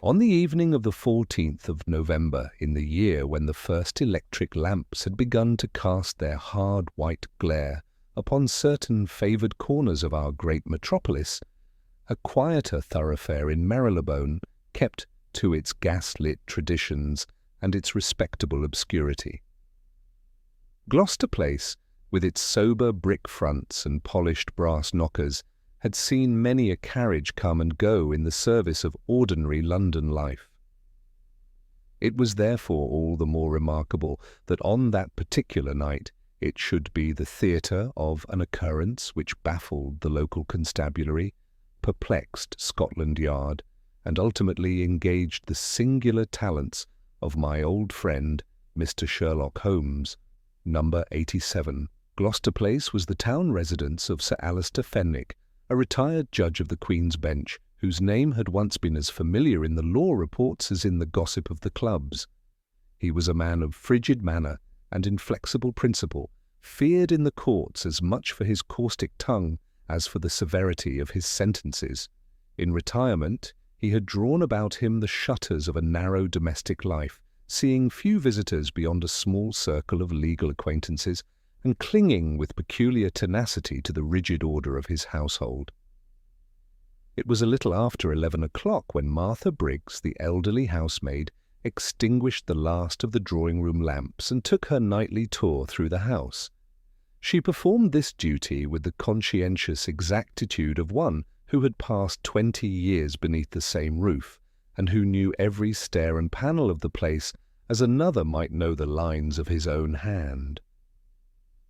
On the evening of the 14th of November, in the year when the first electric lamps had begun to cast their hard white glare upon certain favoured corners of our great metropolis, a quieter thoroughfare in Marylebone kept to its gas-lit traditions and its respectable obscurity. Gloucester Place, with its sober brick fronts and polished brass knockers, had seen many a carriage come and go in the service of ordinary London life. It was therefore all the more remarkable that on that particular night it should be the theatre of an occurrence which baffled the local constabulary, perplexed Scotland Yard, and ultimately engaged the singular talents of my old friend, Mr. Sherlock Holmes, number 87. Gloucester Place was the town residence of Sir Alister Fenwick, a retired judge of the Queen's Bench, whose name had once been as familiar in the law reports as in the gossip of the clubs. He was a man of frigid manner and inflexible principle, feared in the courts as much for his caustic tongue as for the severity of his sentences. In retirement, he had drawn about him the shutters of a narrow domestic life, seeing few visitors beyond a small circle of legal acquaintances, and clinging with peculiar tenacity to the rigid order of his household. It was a little after 11 o'clock when Martha Briggs, the elderly housemaid, extinguished the last of the drawing-room lamps and took her nightly tour through the house. She performed this duty with the conscientious exactitude of one who had passed 20 years beneath the same roof, and who knew every stair and panel of the place as another might know the lines of his own hand.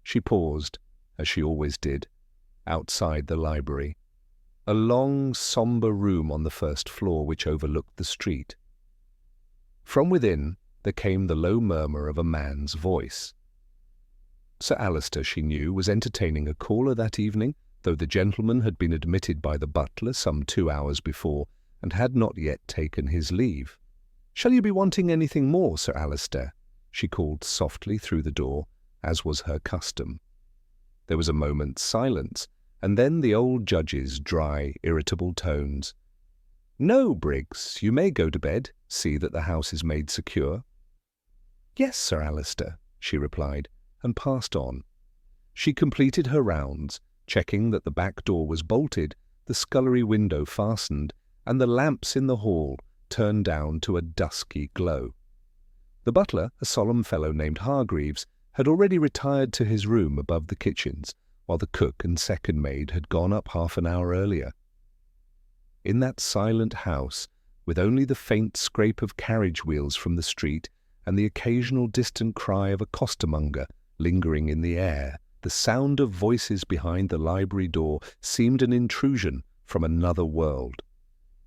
She paused, as she always did, outside the library, a long, sombre room on the first floor which overlooked the street. From within there came the low murmur of a man's voice. Sir Alister, she knew, was entertaining a caller that evening, though the gentleman had been admitted by the butler some 2 hours before, and had not yet taken his leave. "Shall you be wanting anything more, Sir Alister?" she called softly through the door, as was her custom. There was a moment's silence, and then the old judge's dry, irritable tones. "No, Briggs, you may go to bed. See that the house is made secure." "Yes, Sir Alister," she replied, and passed on. She completed her rounds, checking that the back door was bolted, the scullery window fastened, and the lamps in the hall turned down to a dusky glow. The butler, a solemn fellow named Hargreaves, had already retired to his room above the kitchens, while the cook and second maid had gone up half an hour earlier. In that silent house, with only the faint scrape of carriage wheels from the street and the occasional distant cry of a costermonger lingering in the air, the sound of voices behind the library door seemed an intrusion from another world.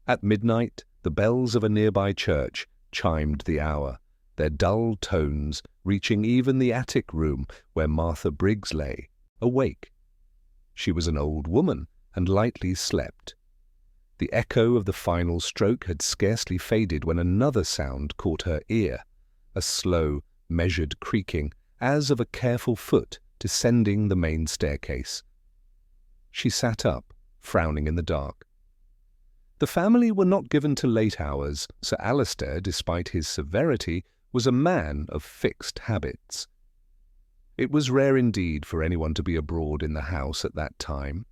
At midnight, the bells of a nearby church chimed the hour, their dull tones reaching even the attic room where Martha Briggs lay, awake. She was an old woman and lightly slept. The echo of the final stroke had scarcely faded when another sound caught her ear, a slow, measured creaking, as of a careful foot descending the main staircase. She sat up, frowning in the dark. The family were not given to late hours. Sir Alister, despite his severity, was a man of fixed habits. It was rare indeed for anyone to be abroad in the house at that time.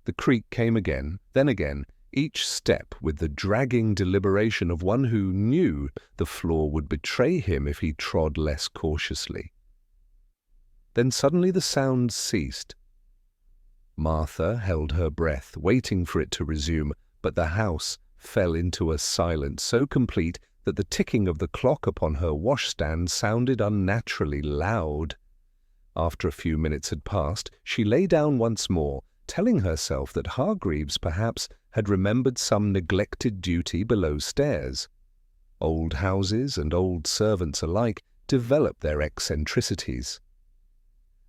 The creak came again, then again, each step with the dragging deliberation of one who knew the floor would betray him if he trod less cautiously. Then suddenly the sound ceased. Martha held her breath, waiting for it to resume, but the house fell into a silence so complete that the ticking of the clock upon her washstand sounded unnaturally loud. After a few minutes had passed, she lay down once more, telling herself that Hargreaves perhaps had remembered some neglected duty below stairs. Old houses and old servants alike develop their eccentricities.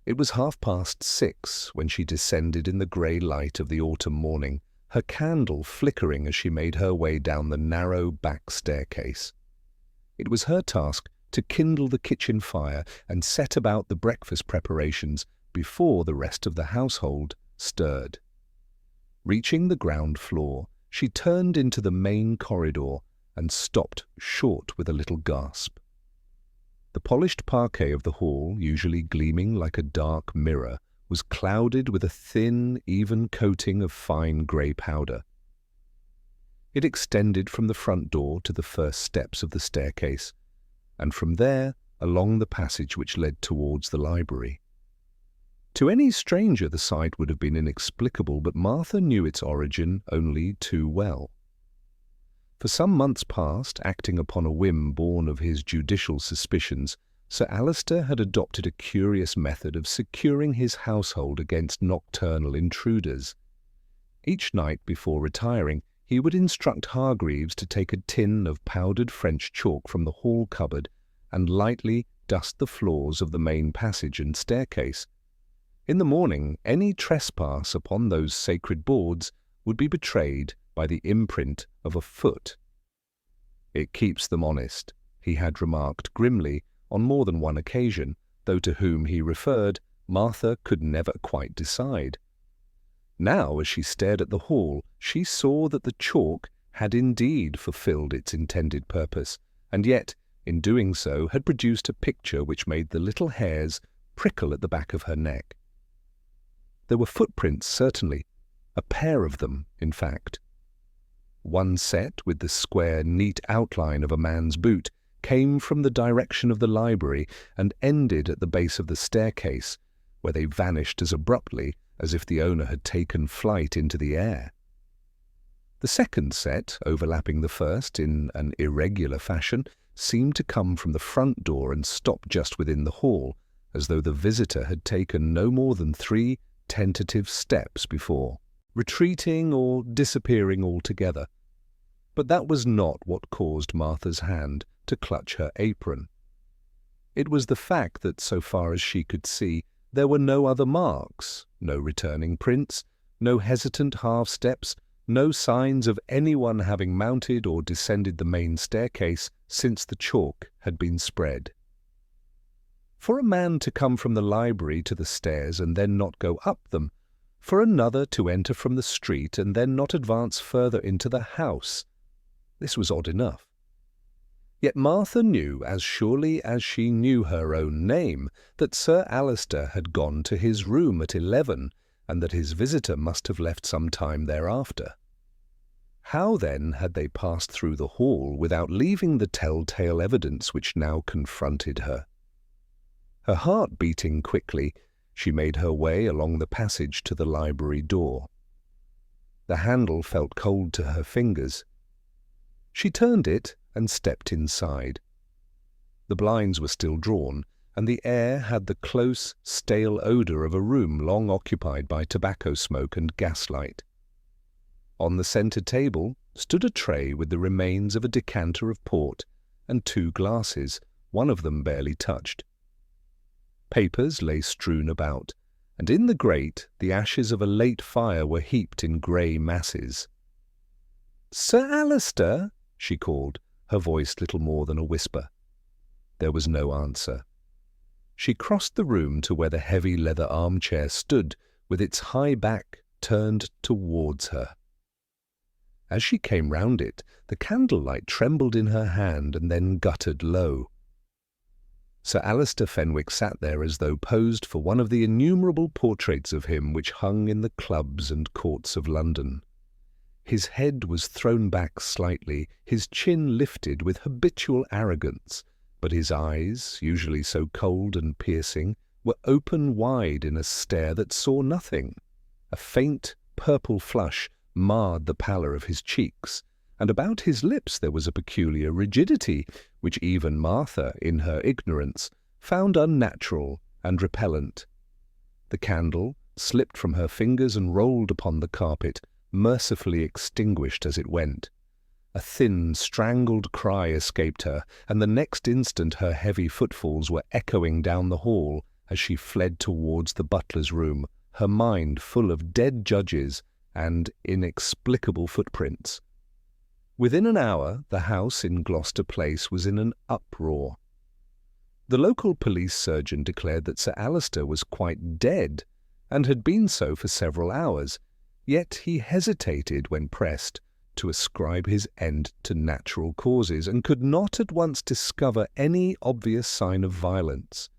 It was 6:30 when she descended in the grey light of the autumn morning, her candle flickering as she made her way down the narrow back staircase. It was her task to kindle the kitchen fire and set about the breakfast preparations before the rest of the household stirred. Reaching the ground floor, she turned into the main corridor and stopped short with a little gasp. The polished parquet of the hall, usually gleaming like a dark mirror, was clouded with a thin, even coating of fine grey powder. It extended from the front door to the first steps of the staircase, and from there along the passage which led towards the library. To any stranger the sight would have been inexplicable, but Martha knew its origin only too well. For some months past, acting upon a whim born of his judicial suspicions, Sir Alister had adopted a curious method of securing his household against nocturnal intruders. Each night before retiring, he would instruct Hargreaves to take a tin of powdered French chalk from the hall cupboard and lightly dust the floors of the main passage and staircase. In the morning, any trespass upon those sacred boards would be betrayed by the imprint of a foot. "It keeps them honest," he had remarked grimly on more than one occasion, though to whom he referred, Martha could never quite decide. Now, as she stared at the hall, she saw that the chalk had indeed fulfilled its intended purpose, and yet, in doing so, had produced a picture which made the little hairs prickle at the back of her neck. There were footprints, certainly, a pair of them, in fact. One set, with the square, neat outline of a man's boot, came from the direction of the library and ended at the base of the staircase, where they vanished as abruptly as if the owner had taken flight into the air. The second set, overlapping the first in an irregular fashion, seemed to come from the front door and stop just within the hall, as though the visitor had taken no more than 3 tentative steps before, retreating or disappearing altogether. But that was not what caused Martha's hand to clutch her apron. It was the fact that, so far as she could see, there were no other marks, no returning prints, no hesitant half-steps, no signs of anyone having mounted or descended the main staircase since the chalk had been spread. For a man to come from the library to the stairs and then not go up them, for another to enter from the street and then not advance further into the house, this was odd enough. Yet Martha knew, as surely as she knew her own name, that Sir Alister had gone to his room at 11, and that his visitor must have left some time thereafter. How, then, had they passed through the hall without leaving the telltale evidence which now confronted her? Her heart beating quickly, she made her way along the passage to the library door. The handle felt cold to her fingers. She turned it and stepped inside. The blinds were still drawn, and the air had the close, stale odour of a room long occupied by tobacco smoke and gaslight. On the centre table stood a tray with the remains of a decanter of port and 2 glasses, one of them barely touched. Papers lay strewn about, and in the grate the ashes of a late fire were heaped in grey masses. "Sir Alister," she called, her voice little more than a whisper. There was no answer. She crossed the room to where the heavy leather armchair stood, with its high back turned towards her. As she came round it, the candlelight trembled in her hand and then guttered low. Sir Alister Fenwick sat there as though posed for one of the innumerable portraits of him which hung in the clubs and courts of London. His head was thrown back slightly, his chin lifted with habitual arrogance, but his eyes, usually so cold and piercing, were open wide in a stare that saw nothing. A faint purple flush marred the pallor of his cheeks, and about his lips there was a peculiar rigidity, which even Martha, in her ignorance, found unnatural and repellent. The candle slipped from her fingers and rolled upon the carpet, mercifully extinguished as it went. A thin, strangled cry escaped her, and the next instant her heavy footfalls were echoing down the hall as she fled towards the butler's room, her mind full of dead judges and inexplicable footprints. Within an hour, the house in Gloucester Place was in an uproar. The local police surgeon declared that Sir Alister was quite dead, and had been so for several hours, yet he hesitated when pressed, to ascribe his end to natural causes and could not at once discover any obvious sign of violence.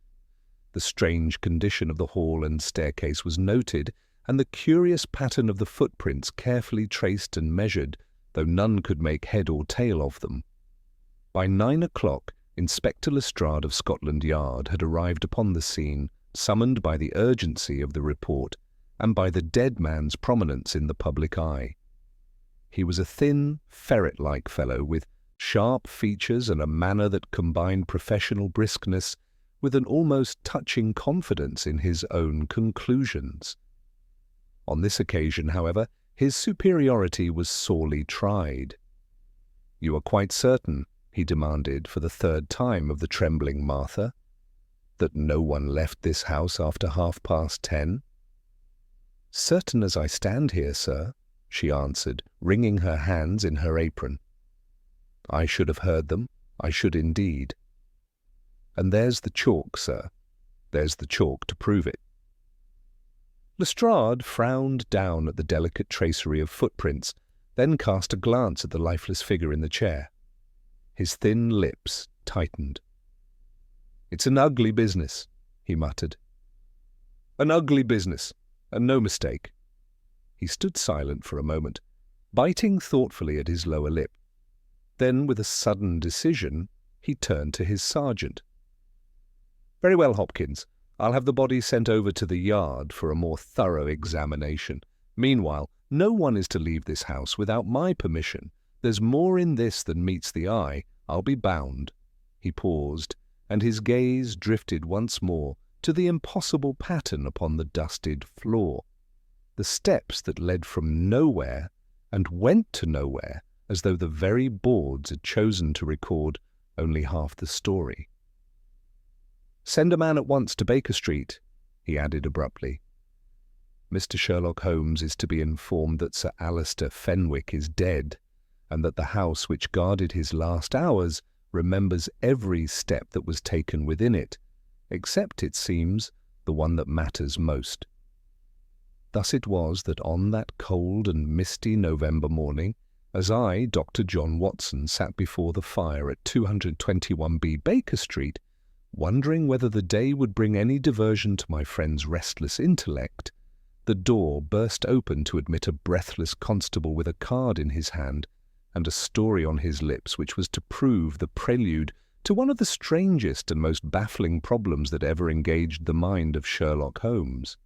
The strange condition of the hall and staircase was noted, and the curious pattern of the footprints carefully traced and measured, though none could make head or tail of them. By 9 o'clock, Inspector Lestrade of Scotland Yard had arrived upon the scene, summoned by the urgency of the report and by the dead man's prominence in the public eye. He was a thin, ferret-like fellow with sharp features and a manner that combined professional briskness with an almost touching confidence in his own conclusions. On this occasion, however, his superiority was sorely tried. "You are quite certain," he demanded for the third time of the trembling Martha, "that no one left this house after 10:30? "Certain as I stand here, sir," she answered, wringing her hands in her apron. "I should have heard them, I should indeed. And there's the chalk, sir. There's the chalk to prove it." Lestrade frowned down at the delicate tracery of footprints, then cast a glance at the lifeless figure in the chair. His thin lips tightened. "It's an ugly business," he muttered. "An ugly business, and no mistake." He stood silent for a moment, biting thoughtfully at his lower lip. Then, with a sudden decision, he turned to his sergeant. "Very well, Hopkins. I'll have the body sent over to the yard for a more thorough examination. Meanwhile, no one is to leave this house without my permission. There's more in this than meets the eye, I'll be bound." He paused, and his gaze drifted once more to the impossible pattern upon the dusted floor. The steps that led from nowhere and went to nowhere, as though the very boards had chosen to record only half the story. "Send a man at once to Baker Street," he added abruptly. "Mr. Sherlock Holmes is to be informed that Sir Alister Fenwick is dead, and that the house which guarded his last hours remembers every step that was taken within it, except, it seems, the one that matters most." Thus it was that on that cold and misty November morning, as I, Dr. John Watson, sat before the fire at 221B Baker Street, wondering whether the day would bring any diversion to my friend's restless intellect, the door burst open to admit a breathless constable with a card in his hand and a story on his lips which was to prove the prelude to one of the strangest and most baffling problems that ever engaged the mind of Sherlock Holmes.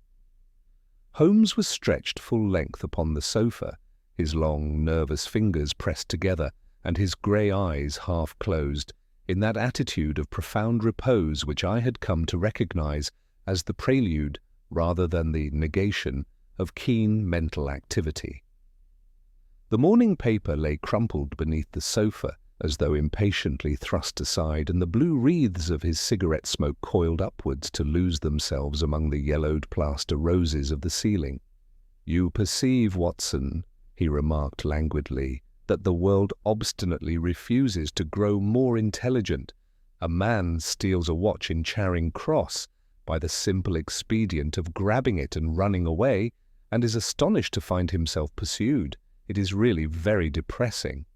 Holmes was stretched full length upon the sofa, his long, nervous fingers pressed together and his grey eyes half closed, in that attitude of profound repose which I had come to recognize as the prelude, rather than the negation, of keen mental activity. The morning paper lay crumpled beneath the sofa, as though impatiently thrust aside, and the blue wreaths of his cigarette smoke coiled upwards to lose themselves among the yellowed plaster roses of the ceiling. "You perceive, Watson," he remarked languidly, "that the world obstinately refuses to grow more intelligent. A man steals a watch in Charing Cross by the simple expedient of grabbing it and running away, and is astonished to find himself pursued. It is really very depressing."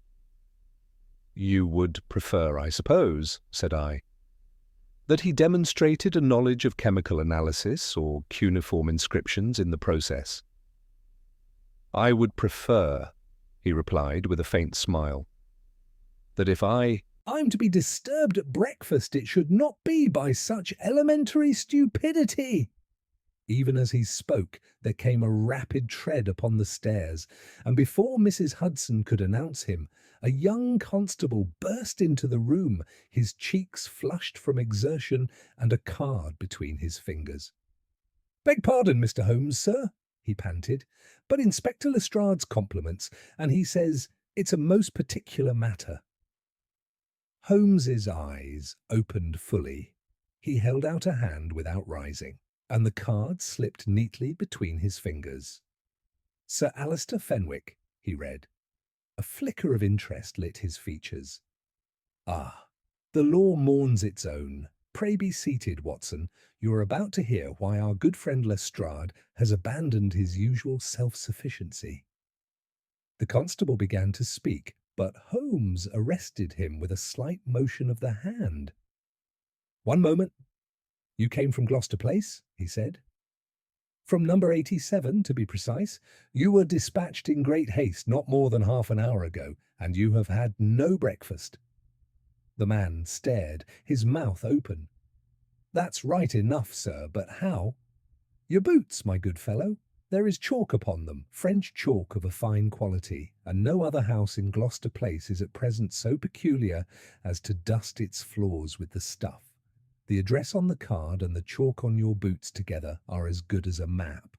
"You would prefer, I suppose," said I, "that he demonstrated a knowledge of chemical analysis or cuneiform inscriptions in the process?" "I would prefer," he replied with a faint smile, "that if I'm to be disturbed at breakfast, it should not be by such elementary stupidity." Even as he spoke, there came a rapid tread upon the stairs, and before Mrs. Hudson could announce him, a young constable burst into the room, his cheeks flushed from exertion and a card between his fingers. "Beg pardon, Mr. Holmes, sir," he panted, "but Inspector Lestrade's compliments, and he says it's a most particular matter." Holmes's eyes opened fully. He held out a hand without rising, and the card slipped neatly between his fingers. "Sir Alister Fenwick," he read. A flicker of interest lit his features. "Ah, the law mourns its own. Pray be seated, Watson. You are about to hear why our good friend Lestrade has abandoned his usual self-sufficiency." The constable began to speak, but Holmes arrested him with a slight motion of the hand. "One moment. You came from Gloucester Place," he said. "From number 87, to be precise. You were dispatched in great haste not more than half an hour ago, and you have had no breakfast." The man stared, his mouth open. "That's right enough, sir, but how?" "Your boots, my good fellow. There is chalk upon them, French chalk of a fine quality, and no other house in Gloucester Place is at present so peculiar as to dust its floors with the stuff. The address on the card and the chalk on your boots together are as good as a map.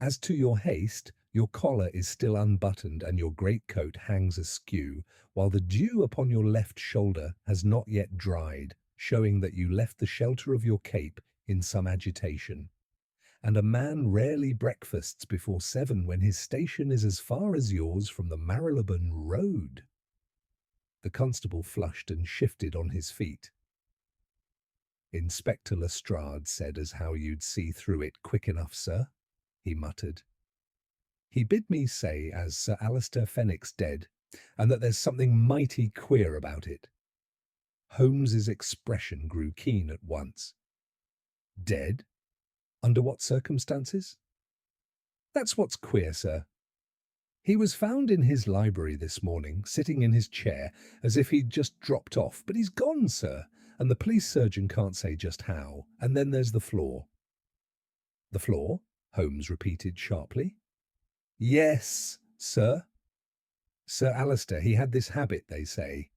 As to your haste, your collar is still unbuttoned and your greatcoat hangs askew, while the dew upon your left shoulder has not yet dried, showing that you left the shelter of your cape in some agitation. And a man rarely breakfasts before 7 when his station is as far as yours from the Marylebone Road." The constable flushed and shifted on his feet. "Inspector Lestrade said as how you'd see through it quick enough, sir," he muttered. "He bid me say as Sir Alistair Fenwick's dead, and that there's something mighty queer about it." Holmes's expression grew keen at once. "Dead? Under what circumstances?" "That's what's queer, sir. He was found in his library this morning, sitting in his chair, as if he'd just dropped off, but he's gone, sir, and the police surgeon can't say just how. And then there's the floor." "The floor?" Holmes repeated sharply. "Yes, sir. Sir Alistair, he had this habit, they say,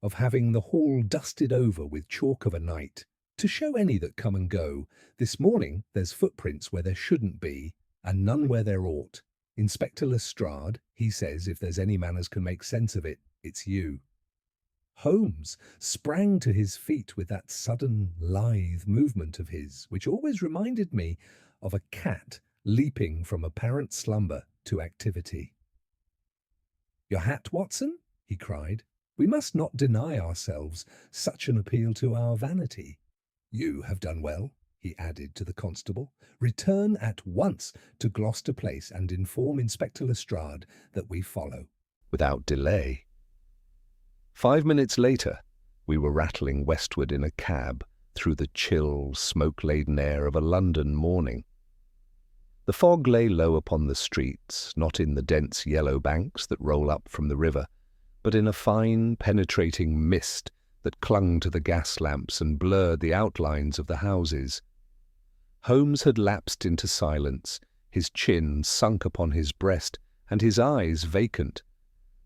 of having the hall dusted over with chalk of a night, to show any that come and go. This morning there's footprints where there shouldn't be, and none where there ought. Inspector Lestrade, he says if there's any man as can make sense of it, it's you." Holmes sprang to his feet with that sudden, lithe movement of his, which always reminded me of a cat leaping from apparent slumber to activity. "Your hat, Watson?" he cried. "We must not deny ourselves such an appeal to our vanity. You have done well," he added to the constable. "Return at once to Gloucester Place and inform Inspector Lestrade that we follow." Without delay. 5 minutes later, we were rattling westward in a cab through the chill, smoke-laden air of a London morning. The fog lay low upon the streets, not in the dense yellow banks that roll up from the river, but in a fine, penetrating mist that clung to the gas lamps and blurred the outlines of the houses. Holmes had lapsed into silence, his chin sunk upon his breast and his eyes vacant,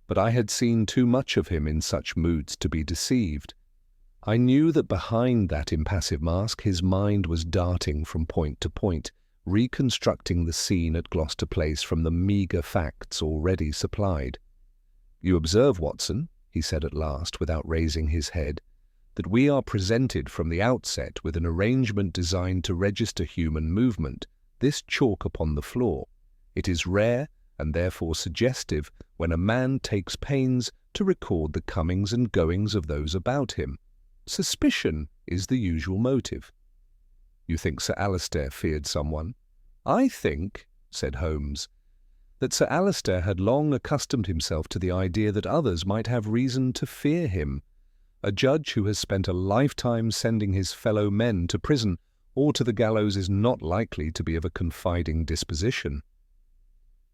but I had seen too much of him in such moods to be deceived. I knew that behind that impassive mask his mind was darting from point to point, reconstructing the scene at Gloucester Place from the meagre facts already supplied. "You observe, Watson," he said at last, without raising his head, "that we are presented from the outset with an arrangement designed to register human movement, this chalk upon the floor. It is rare and therefore suggestive when a man takes pains to record the comings and goings of those about him. Suspicion is the usual motive. You think Sir Alistair feared someone?" "I think," said Holmes, "that Sir Alistair had long accustomed himself to the idea that others might have reason to fear him. A judge who has spent a lifetime sending his fellow men to prison or to the gallows is not likely to be of a confiding disposition.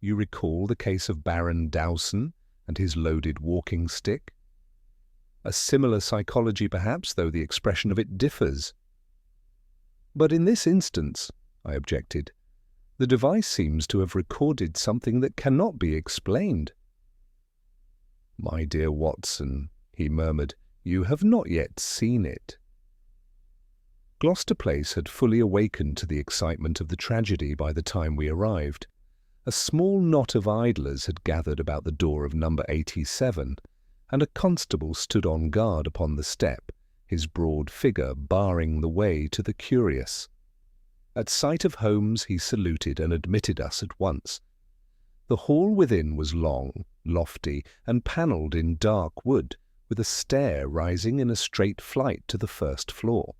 You recall the case of Baron Dowson and his loaded walking stick? A similar psychology perhaps, though the expression of it differs." "But in this instance," I objected, "the device seems to have recorded something that cannot be explained." "My dear Watson," he murmured, "you have not yet seen it." Gloucester Place had fully awakened to the excitement of the tragedy by the time we arrived. A small knot of idlers had gathered about the door of number 87, and a constable stood on guard upon the step, his broad figure barring the way to the curious. At sight of Holmes he saluted and admitted us at once. The hall within was long, lofty, and panelled in dark wood, with a stair rising in a straight flight to the first floor.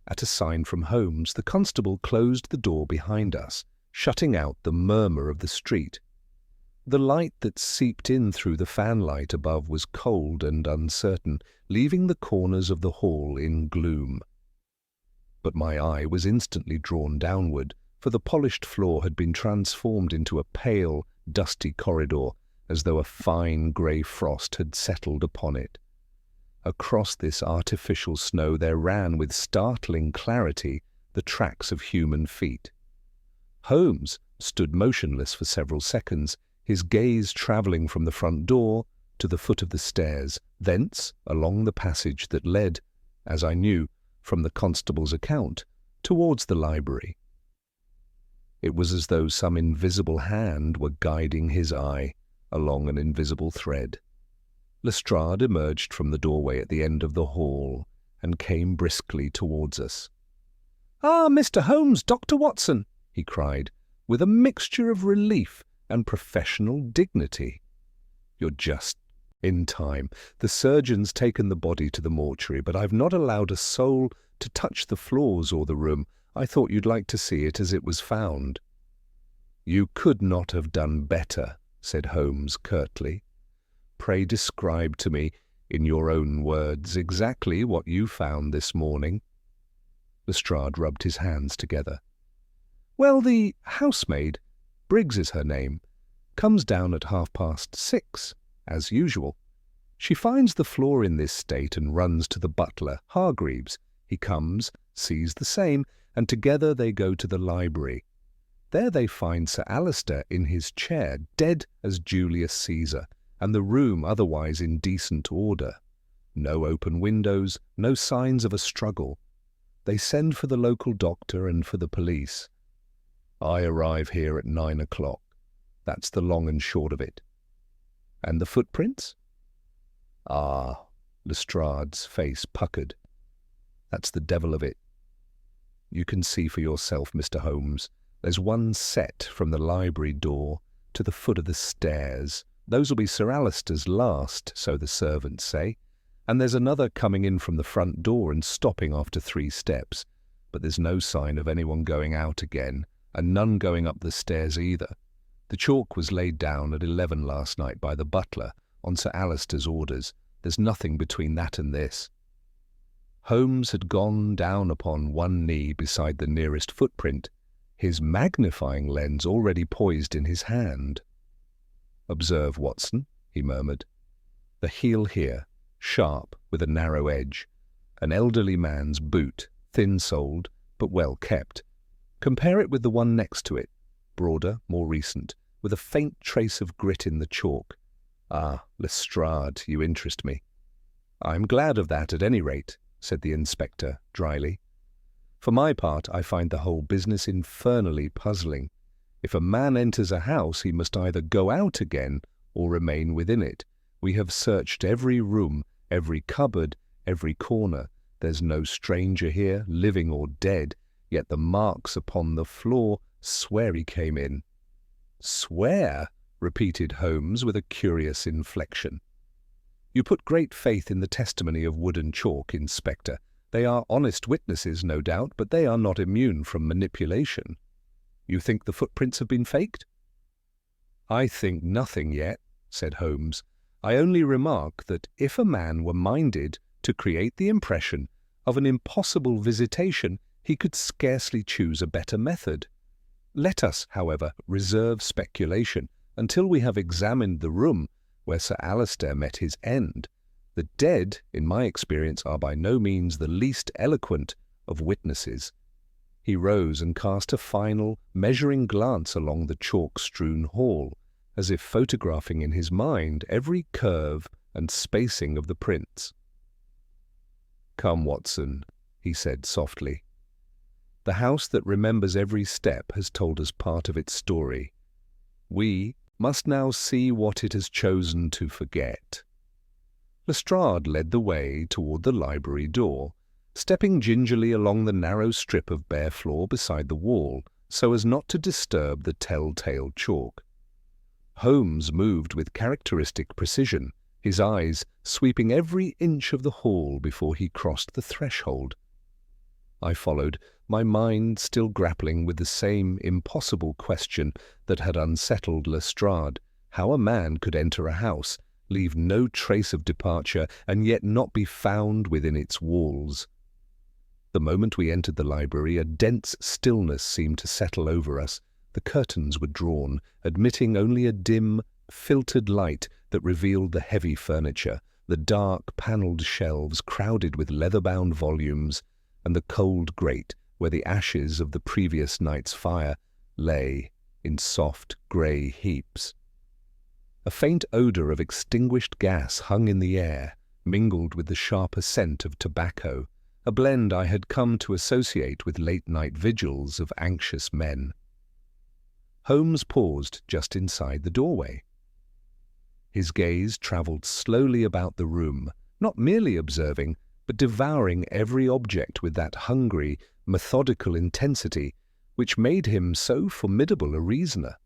At a sign from Holmes, the constable closed the door behind us, shutting out the murmur of the street. The light that seeped in through the fanlight above was cold and uncertain, leaving the corners of the hall in gloom. But my eye was instantly drawn downward, for the polished floor had been transformed into a pale, dusty corridor, as though a fine grey frost had settled upon it. Across this artificial snow there ran with startling clarity the tracks of human feet. Holmes stood motionless for several seconds, his gaze travelling from the front door to the foot of the stairs, thence along the passage that led, as I knew from the constable's account, towards the library. It was as though some invisible hand were guiding his eye along an invisible thread. Lestrade emerged from the doorway at the end of the hall and came briskly towards us. "Ah, Mr. Holmes, Dr. Watson!" he cried, with a mixture of relief and professional dignity. "You're just in time. The surgeon's taken the body to the mortuary, but I've not allowed a soul to touch the floors or the room. I thought you'd like to see it as it was found." "You could not have done better," said Holmes curtly. "Pray describe to me, in your own words, exactly what you found this morning." Lestrade rubbed his hands together. "Well, the housemaid, Briggs is her name, comes down at 6:30, as usual. She finds the floor in this state and runs to the butler, Hargreaves. He comes, sees the same, and together they go to the library. There they find Sir Alister in his chair, dead as Julius Caesar, and the room otherwise in decent order. No open windows, no signs of a struggle. They send for the local doctor and for the police. I arrive here at 9 o'clock. That's the long and short of it." "And the footprints?" "Ah," Lestrade's face puckered. "That's the devil of it. You can see for yourself, Mr. Holmes. There's one set from the library door to the foot of the stairs. Those'll be Sir Alister's last, so the servants say. And there's another coming in from the front door and stopping after 3 steps. But there's no sign of anyone going out again, and none going up the stairs either. The chalk was laid down at 11 last night by the butler, on Sir Alister's orders. There's nothing between that and this." Holmes had gone down upon one knee beside the nearest footprint, his magnifying lens already poised in his hand. "Observe, Watson," he murmured. "The heel here, sharp with a narrow edge. An elderly man's boot, thin-soled, but well kept. Compare it with the one next to it, broader, more recent, with a faint trace of grit in the chalk. Ah, Lestrade, you interest me." "I'm glad of that at any rate," said the inspector dryly. "For my part, I find the whole business infernally puzzling. If a man enters a house, he must either go out again or remain within it. We have searched every room, every cupboard, every corner. There's no stranger here, living or dead, yet the marks upon the floor swear he came in." "Swear?" repeated Holmes with a curious inflection. "You put great faith in the testimony of wood and chalk, Inspector. They are honest witnesses, no doubt, but they are not immune from manipulation. You think the footprints have been faked?" "I think nothing yet," said Holmes. "I only remark that if a man were minded to create the impression of an impossible visitation, he could scarcely choose a better method. Let us, however, reserve speculation until we have examined the room where Sir Alister met his end. The dead, in my experience, are by no means the least eloquent of witnesses." He rose and cast a final, measuring glance along the chalk-strewn hall, as if photographing in his mind every curve and spacing of the prints. "Come, Watson," he said softly. "The house that remembers every step has told us part of its story. We must now see what it has chosen to forget." Lestrade led the way toward the library door, stepping gingerly along the narrow strip of bare floor beside the wall so as not to disturb the telltale chalk. Holmes moved with characteristic precision, his eyes sweeping every inch of the hall before he crossed the threshold. I followed, my mind still grappling with the same impossible question that had unsettled Lestrade. How a man could enter a house, leave no trace of departure, and yet not be found within its walls. The moment we entered the library, a dense stillness seemed to settle over us. The curtains were drawn, admitting only a dim, filtered light that revealed the heavy furniture, the dark, panelled shelves crowded with leather-bound volumes, and the cold grate where the ashes of the previous night's fire lay in soft grey heaps. A faint odour of extinguished gas hung in the air, mingled with the sharper scent of tobacco, a blend I had come to associate with late-night vigils of anxious men. Holmes paused just inside the doorway. His gaze travelled slowly about the room, not merely observing, but devouring every object with that hungry, methodical intensity which made him so formidable a reasoner.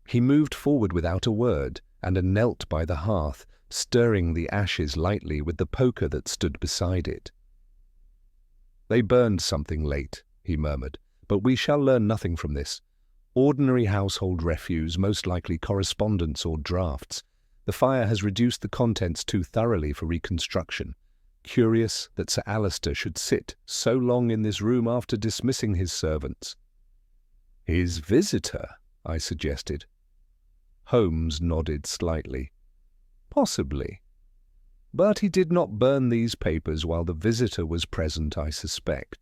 He moved forward without a word, and knelt by the hearth, stirring the ashes lightly with the poker that stood beside it. "They burned something late," he murmured, "but we shall learn nothing from this. Ordinary household refuse, most likely correspondence or drafts. The fire has reduced the contents too thoroughly for reconstruction. Curious that Sir Alister should sit so long in this room after dismissing his servants." "His visitor," I suggested. Holmes nodded slightly. "Possibly. But he did not burn these papers while the visitor was present, I suspect.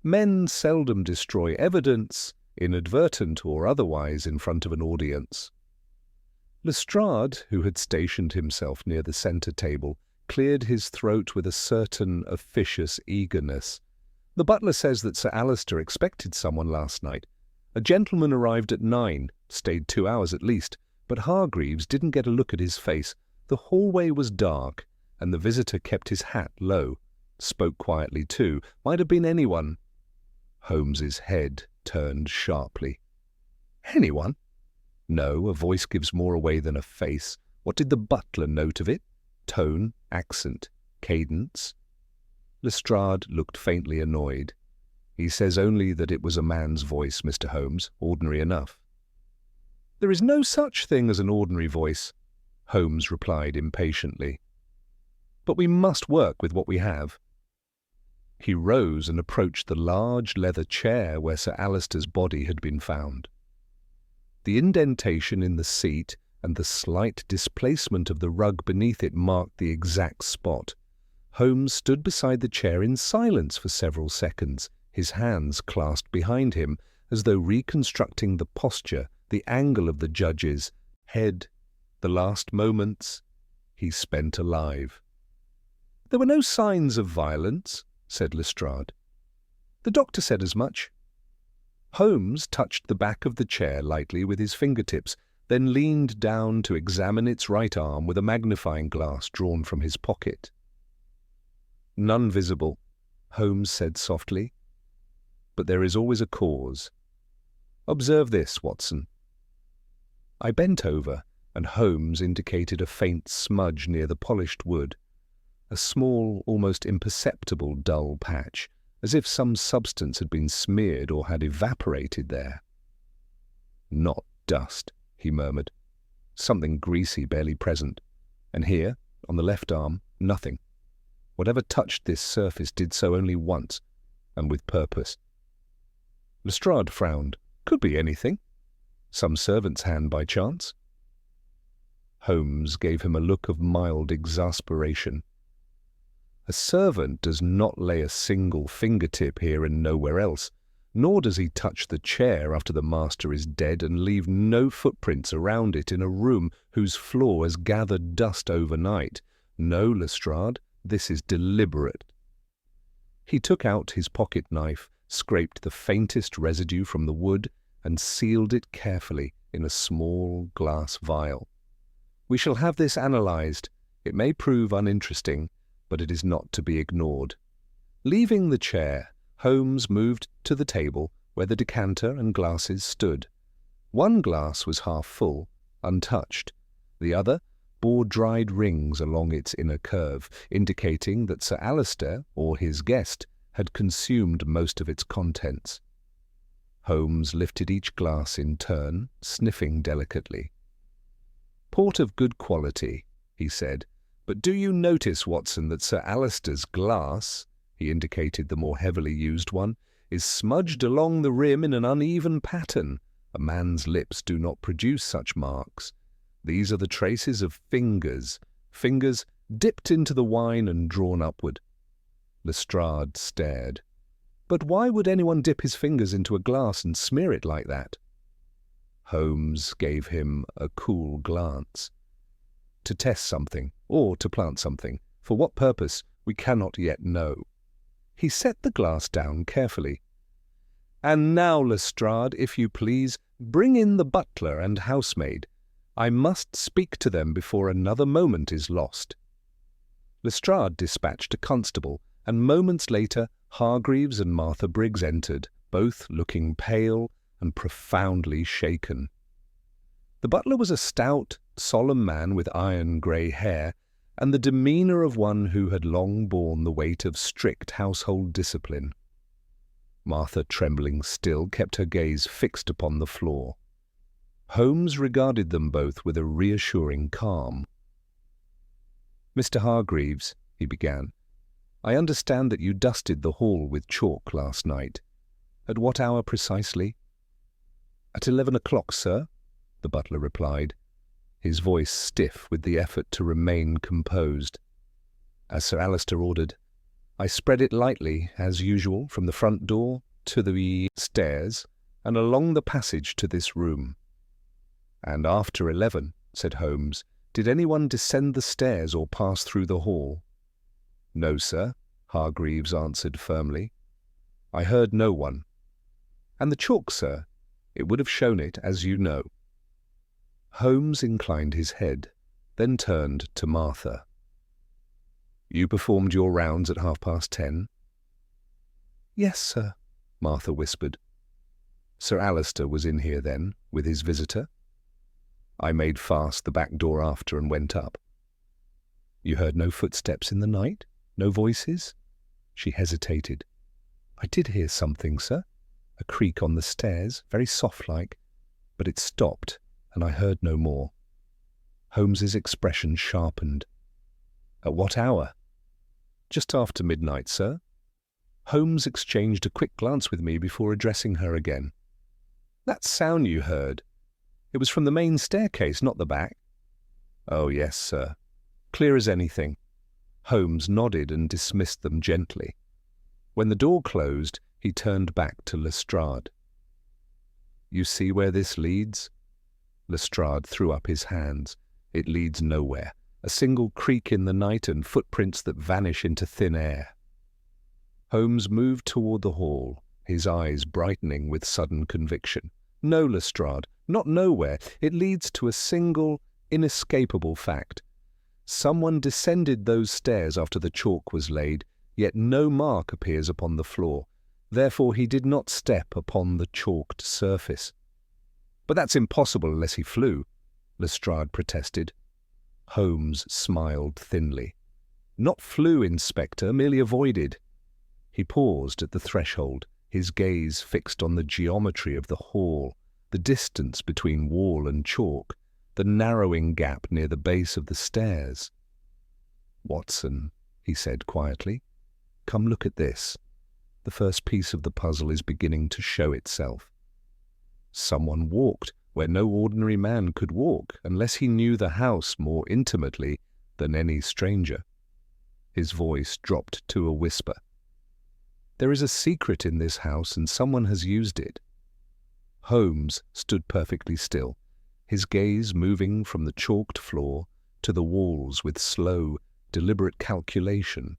Men seldom destroy evidence, inadvertent or otherwise, in front of an audience." Lestrade, who had stationed himself near the centre table, cleared his throat with a certain officious eagerness. "The butler says that Sir Alister expected someone last night. A gentleman arrived at 9, stayed 2 hours at least, but Hargreaves didn't get a look at his face. The hallway was dark, and the visitor kept his hat low. Spoke quietly too. Might have been anyone." Holmes's head turned sharply. "Anyone? No, a voice gives more away than a face. What did the butler note of it? Tone, accent, cadence?" Lestrade looked faintly annoyed. "He says only that it was a man's voice, Mr. Holmes, ordinary enough." "There is no such thing as an ordinary voice," Holmes replied impatiently. "But we must work with what we have." He rose and approached the large leather chair where Sir Alister's body had been found. The indentation in the seat and the slight displacement of the rug beneath it marked the exact spot. Holmes stood beside the chair in silence for several seconds, his hands clasped behind him, as though reconstructing the posture, the angle of the judge's head, the last moments he spent alive. "There were no signs of violence," said Lestrade. "The doctor said as much." Holmes touched the back of the chair lightly with his fingertips, then leaned down to examine its right arm with a magnifying glass drawn from his pocket. "None visible," Holmes said softly. "But there is always a cause. Observe this, Watson." I bent over, and Holmes indicated a faint smudge near the polished wood, a small, almost imperceptible dull patch, as if some substance had been smeared or had evaporated there. "Not dust," he murmured. "Something greasy barely present. And here, on the left arm, nothing. Whatever touched this surface did so only once, and with purpose." Lestrade frowned. "Could be anything. Some servant's hand by chance." Holmes gave him a look of mild exasperation. "A servant does not lay a single fingertip here and nowhere else, nor does he touch the chair after the master is dead and leave no footprints around it in a room whose floor has gathered dust overnight. No, Lestrade, this is deliberate." He took out his pocket knife, scraped the faintest residue from the wood, and sealed it carefully in a small glass vial. "We shall have this analyzed. It may prove uninteresting, but it is not to be ignored." Leaving the chair, Holmes moved to the table where the decanter and glasses stood. One glass was half full, untouched. The other bore dried rings along its inner curve, indicating that Sir Alister, or his guest, had consumed most of its contents. Holmes lifted each glass in turn, sniffing delicately. "Port of good quality," he said. "But do you notice, Watson, that Sir Alister's glass," he indicated the more heavily used one, "is smudged along the rim in an uneven pattern? A man's lips do not produce such marks. These are the traces of fingers dipped into the wine and drawn upward." Lestrade stared. "But why would anyone dip his fingers into a glass and smear it like that?" Holmes gave him a cool glance. "To test something, or to plant something. For what purpose, we cannot yet know." He set the glass down carefully. "And now, Lestrade, if you please, bring in the butler and housemaid. I must speak to them before another moment is lost." Lestrade dispatched a constable, and moments later Hargreaves and Martha Briggs entered, both looking pale and profoundly shaken. The butler was a stout, solemn man with iron-grey hair, and the demeanour of one who had long borne the weight of strict household discipline. Martha, trembling still, kept her gaze fixed upon the floor. Holmes regarded them both with a reassuring calm. "Mr. Hargreaves," he began, "I understand that you dusted the hall with chalk last night. At what hour precisely?" "At 11 o'clock, sir," the butler replied, his voice stiff with the effort to remain composed. "As Sir Alister ordered. I spread it lightly, as usual, from the front door to the stairs and along the passage to this room." "And after 11, said Holmes, "did anyone descend the stairs or pass through the hall?" "No, sir," Hargreaves answered firmly. "I heard no one." "And the chalk, sir? It would have shown it, as you know." Holmes inclined his head, then turned to Martha. "You performed your rounds at 10:30?" "Yes, sir," Martha whispered. "Sir Alister was in here then, with his visitor?" "I made fast the back door after and went up." "You heard no footsteps in the night? No voices?" She hesitated. "I did hear something, sir. A creak on the stairs, very soft-like, but it stopped, and I heard no more." Holmes's expression sharpened. "At what hour?" "Just after midnight, sir." Holmes exchanged a quick glance with me before addressing her again. "That sound you heard, it was from the main staircase, not the back?" "Oh, yes, sir. Clear as anything." Holmes nodded and dismissed them gently. When the door closed, he turned back to Lestrade. "You see where this leads?" Lestrade threw up his hands. "It leads nowhere. A single creak in the night and footprints that vanish into thin air." Holmes moved toward the hall, his eyes brightening with sudden conviction. "No, Lestrade, not nowhere. It leads to a single, inescapable fact. Someone descended those stairs after the chalk was laid, yet no mark appears upon the floor. Therefore he did not step upon the chalked surface." "But that's impossible unless he flew," Lestrade protested. Holmes smiled thinly. "Not flew, Inspector, merely avoided." He paused at the threshold, his gaze fixed on the geometry of the hall, the distance between wall and chalk, the narrowing gap near the base of the stairs. "Watson," he said quietly, "come look at this. The first piece of the puzzle is beginning to show itself. Someone walked where no ordinary man could walk unless he knew the house more intimately than any stranger." His voice dropped to a whisper. "There is a secret in this house and someone has used it." Holmes stood perfectly still, his gaze moving from the chalked floor to the walls with slow, deliberate calculation.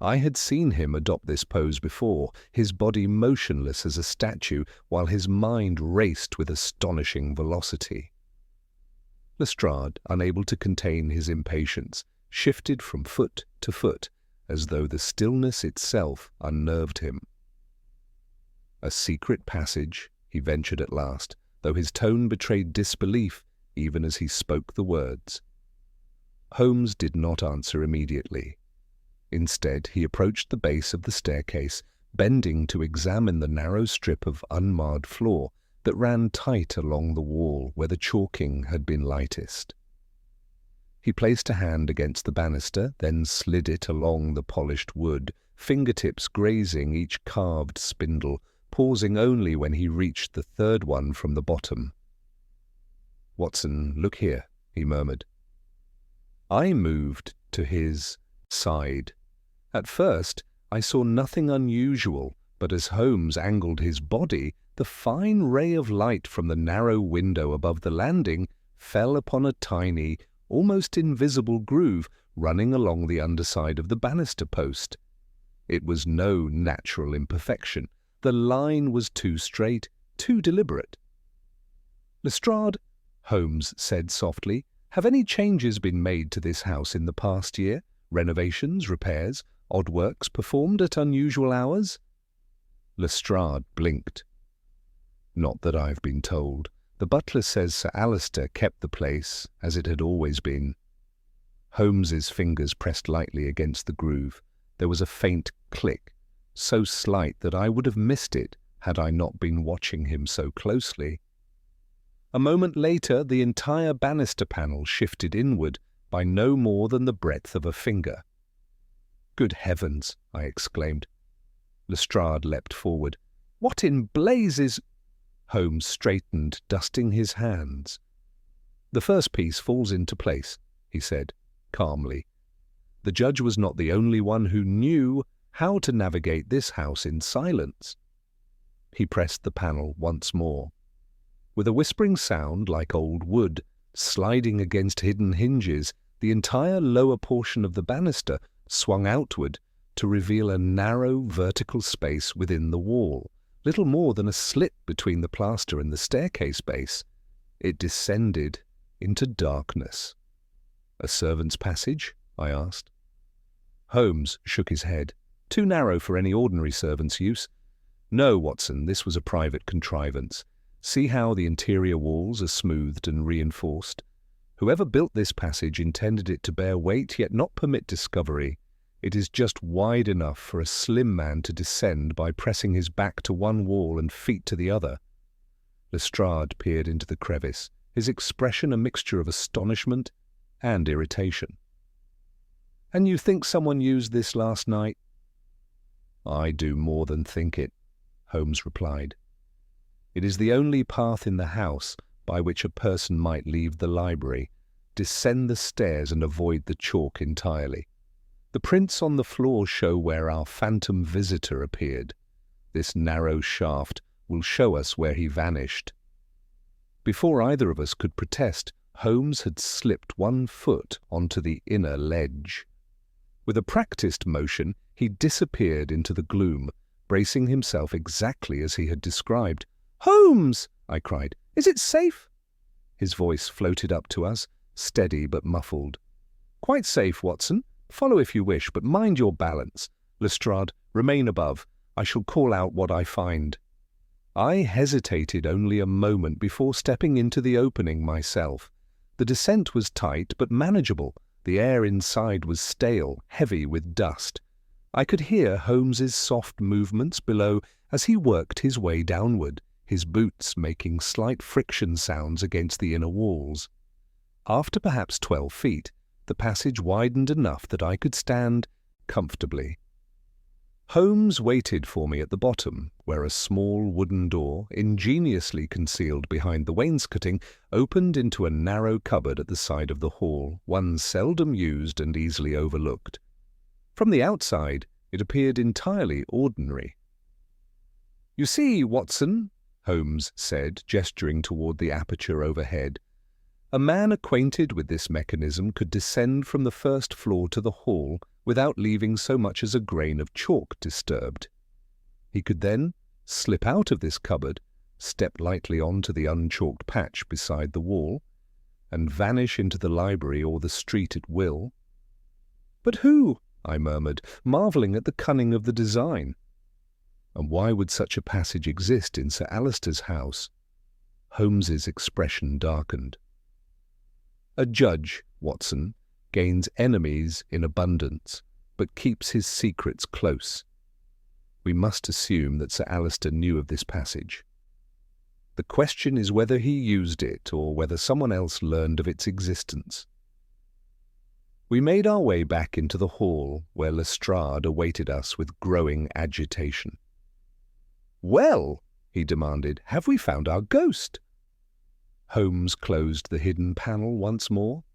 I had seen him adopt this pose before, his body motionless as a statue, while his mind raced with astonishing velocity. Lestrade, unable to contain his impatience, shifted from foot to foot, as though the stillness itself unnerved him. "A secret passage," he ventured at last, though his tone betrayed disbelief even as he spoke the words. Holmes did not answer immediately. Instead, he approached the base of the staircase, bending to examine the narrow strip of unmarred floor that ran tight along the wall where the chalking had been lightest. He placed a hand against the banister, then slid it along the polished wood, fingertips grazing each carved spindle, pausing only when he reached the third one from the bottom. "Watson, look here," he murmured. I moved to his side. At first, I saw nothing unusual, but as Holmes angled his body, the fine ray of light from the narrow window above the landing fell upon a tiny, almost invisible groove running along the underside of the banister post. It was no natural imperfection. The line was too straight, too deliberate. "Lestrade," Holmes said softly, "have any changes been made to this house in the past year? Renovations, repairs, odd works performed at unusual hours?" Lestrade blinked. "Not that I've been told. The butler says Sir Alister kept the place as it had always been." Holmes's fingers pressed lightly against the groove. There was a faint click, so slight that I would have missed it had I not been watching him so closely. A moment later, the entire banister panel shifted inward by no more than the breadth of a finger. "Good heavens!" I exclaimed. Lestrade leapt forward. "What in blazes—" Holmes straightened, dusting his hands. "The first piece falls into place," he said, calmly. "The judge was not the only one who knew how to navigate this house in silence." He pressed the panel once more. With a whispering sound like old wood, sliding against hidden hinges, the entire lower portion of the banister swung outward to reveal a narrow vertical space within the wall, little more than a slit between the plaster and the staircase base. It descended into darkness. "A servant's passage?" I asked. Holmes shook his head. "Too narrow for any ordinary servant's use. No, Watson, this was a private contrivance. See how the interior walls are smoothed and reinforced? Whoever built this passage intended it to bear weight yet not permit discovery. It is just wide enough for a slim man to descend by pressing his back to one wall and feet to the other." Lestrade peered into the crevice, his expression a mixture of astonishment and irritation. "And you think someone used this last night?" "I do more than think it," Holmes replied. "It is the only path in the house by which a person might leave the library, descend the stairs and avoid the chalk entirely. The prints on the floor show where our phantom visitor appeared. This narrow shaft will show us where he vanished." Before either of us could protest, Holmes had slipped one foot onto the inner ledge. With a practiced motion, he disappeared into the gloom, bracing himself exactly as he had described. "Holmes!" I cried. "Is it safe?" His voice floated up to us, steady but muffled. "Quite safe, Watson. Follow if you wish, but mind your balance. Lestrade, remain above. I shall call out what I find." I hesitated only a moment before stepping into the opening myself. The descent was tight but manageable. The air inside was stale, heavy with dust. I could hear Holmes's soft movements below as he worked his way downward, his boots making slight friction sounds against the inner walls. After perhaps 12 feet, the passage widened enough that I could stand comfortably. Holmes waited for me at the bottom, where a small wooden door, ingeniously concealed behind the wainscoting, opened into a narrow cupboard at the side of the hall, one seldom used and easily overlooked. From the outside, it appeared entirely ordinary. "You see, Watson," Holmes said, gesturing toward the aperture overhead, "a man acquainted with this mechanism could descend from the first floor to the hall without leaving so much as a grain of chalk disturbed. He could then slip out of this cupboard, step lightly onto the unchalked patch beside the wall, and vanish into the library or the street at will." "But who?" I murmured, marvelling at the cunning of the design. "And why would such a passage exist in Sir Alister's house?" Holmes's expression darkened. "A judge, Watson, gains enemies in abundance, but keeps his secrets close. We must assume that Sir Alister knew of this passage." The question is whether he used it or whether someone else learned of its existence. We made our way back into the hall where Lestrade awaited us with growing agitation. "Well," he demanded, "have we found our ghost?" Holmes closed the hidden panel once more.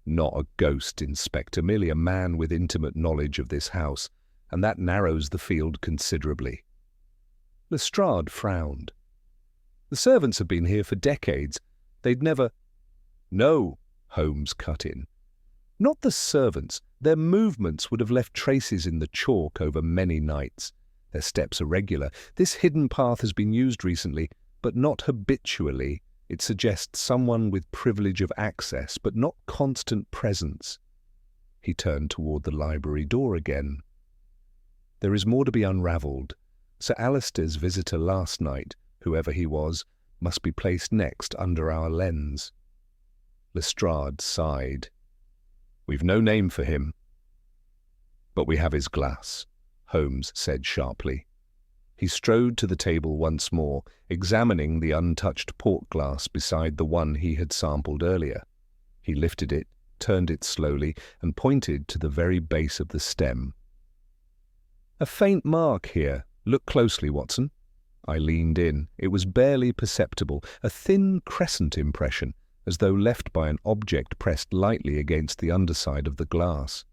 "Not a ghost, Inspector, merely a man with intimate knowledge of this house, and that narrows the field considerably." Lestrade frowned. "The servants have been here for decades. They'd never—" "No," Holmes cut in. "Not the servants. Their movements would have left traces in the chalk over many nights. Their steps are regular. This hidden path has been used recently, but not habitually. It suggests someone with privilege of access, but not constant presence." He turned toward the library door again. "There is more to be unravelled. Sir Alister's visitor last night, whoever he was, must be placed next under our lens." Lestrade sighed. "We've no name for him." "But we have his glass," Holmes said sharply. He strode to the table once more, examining the untouched port glass beside the one he had sampled earlier. He lifted it, turned it slowly, and pointed to the very base of the stem. "A faint mark here. Look closely, Watson." I leaned in. It was barely perceptible, a thin crescent impression, as though left by an object pressed lightly against the underside of the glass.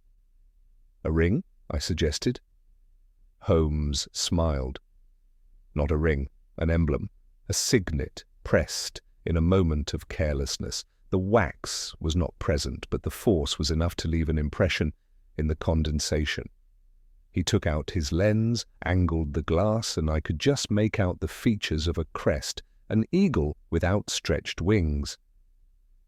"A ring?" I suggested. Holmes smiled. "Not a ring, an emblem, a signet pressed in a moment of carelessness. The wax was not present, but the force was enough to leave an impression in the condensation." He took out his lens, angled the glass, and I could just make out the features of a crest, an eagle with outstretched wings.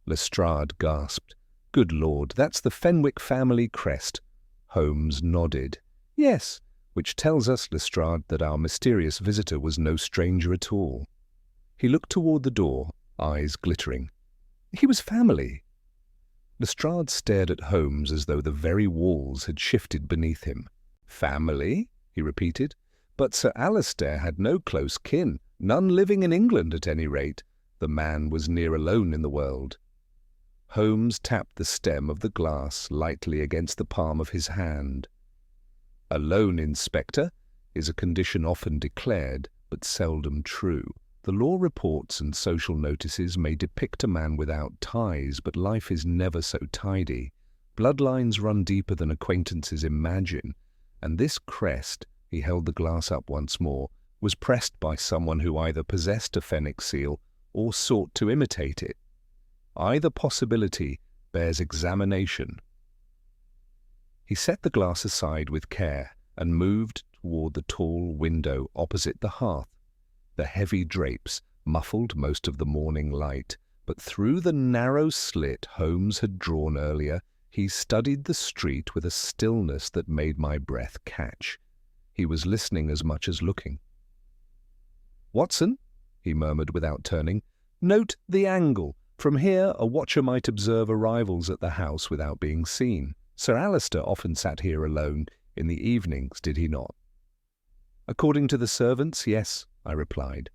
Lestrade gasped. "Good Lord, that's the Fenwick family crest." Holmes nodded. "Yes, which tells us, Lestrade, that our mysterious visitor was no stranger at all." He looked toward the door, eyes glittering. "He was family." Lestrade stared at Holmes as though the very walls had shifted beneath him. "Family?" he repeated. "But Sir Alister had no close kin, none living in England at any rate. The man was near alone in the world." Holmes tapped the stem of the glass lightly against the palm of his hand. "Alone, Inspector, is a condition often declared, but seldom true. The law reports and social notices may depict a man without ties, but life is never so tidy. Bloodlines run deeper than acquaintances imagine. And this crest," he held the glass up once more, "was pressed by someone who either possessed a Fenwick seal or sought to imitate it. Either possibility bears examination." He set the glass aside with care and moved toward the tall window opposite the hearth. The heavy drapes muffled most of the morning light, but through the narrow slit Holmes had drawn earlier, he studied the street with a stillness that made my breath catch. He was listening as much as looking. "Watson," he murmured without turning, "note the angle. From here a watcher might observe arrivals at the house without being seen. Sir Alister often sat here alone in the evenings, did he not?" "According to the servants, yes," I replied.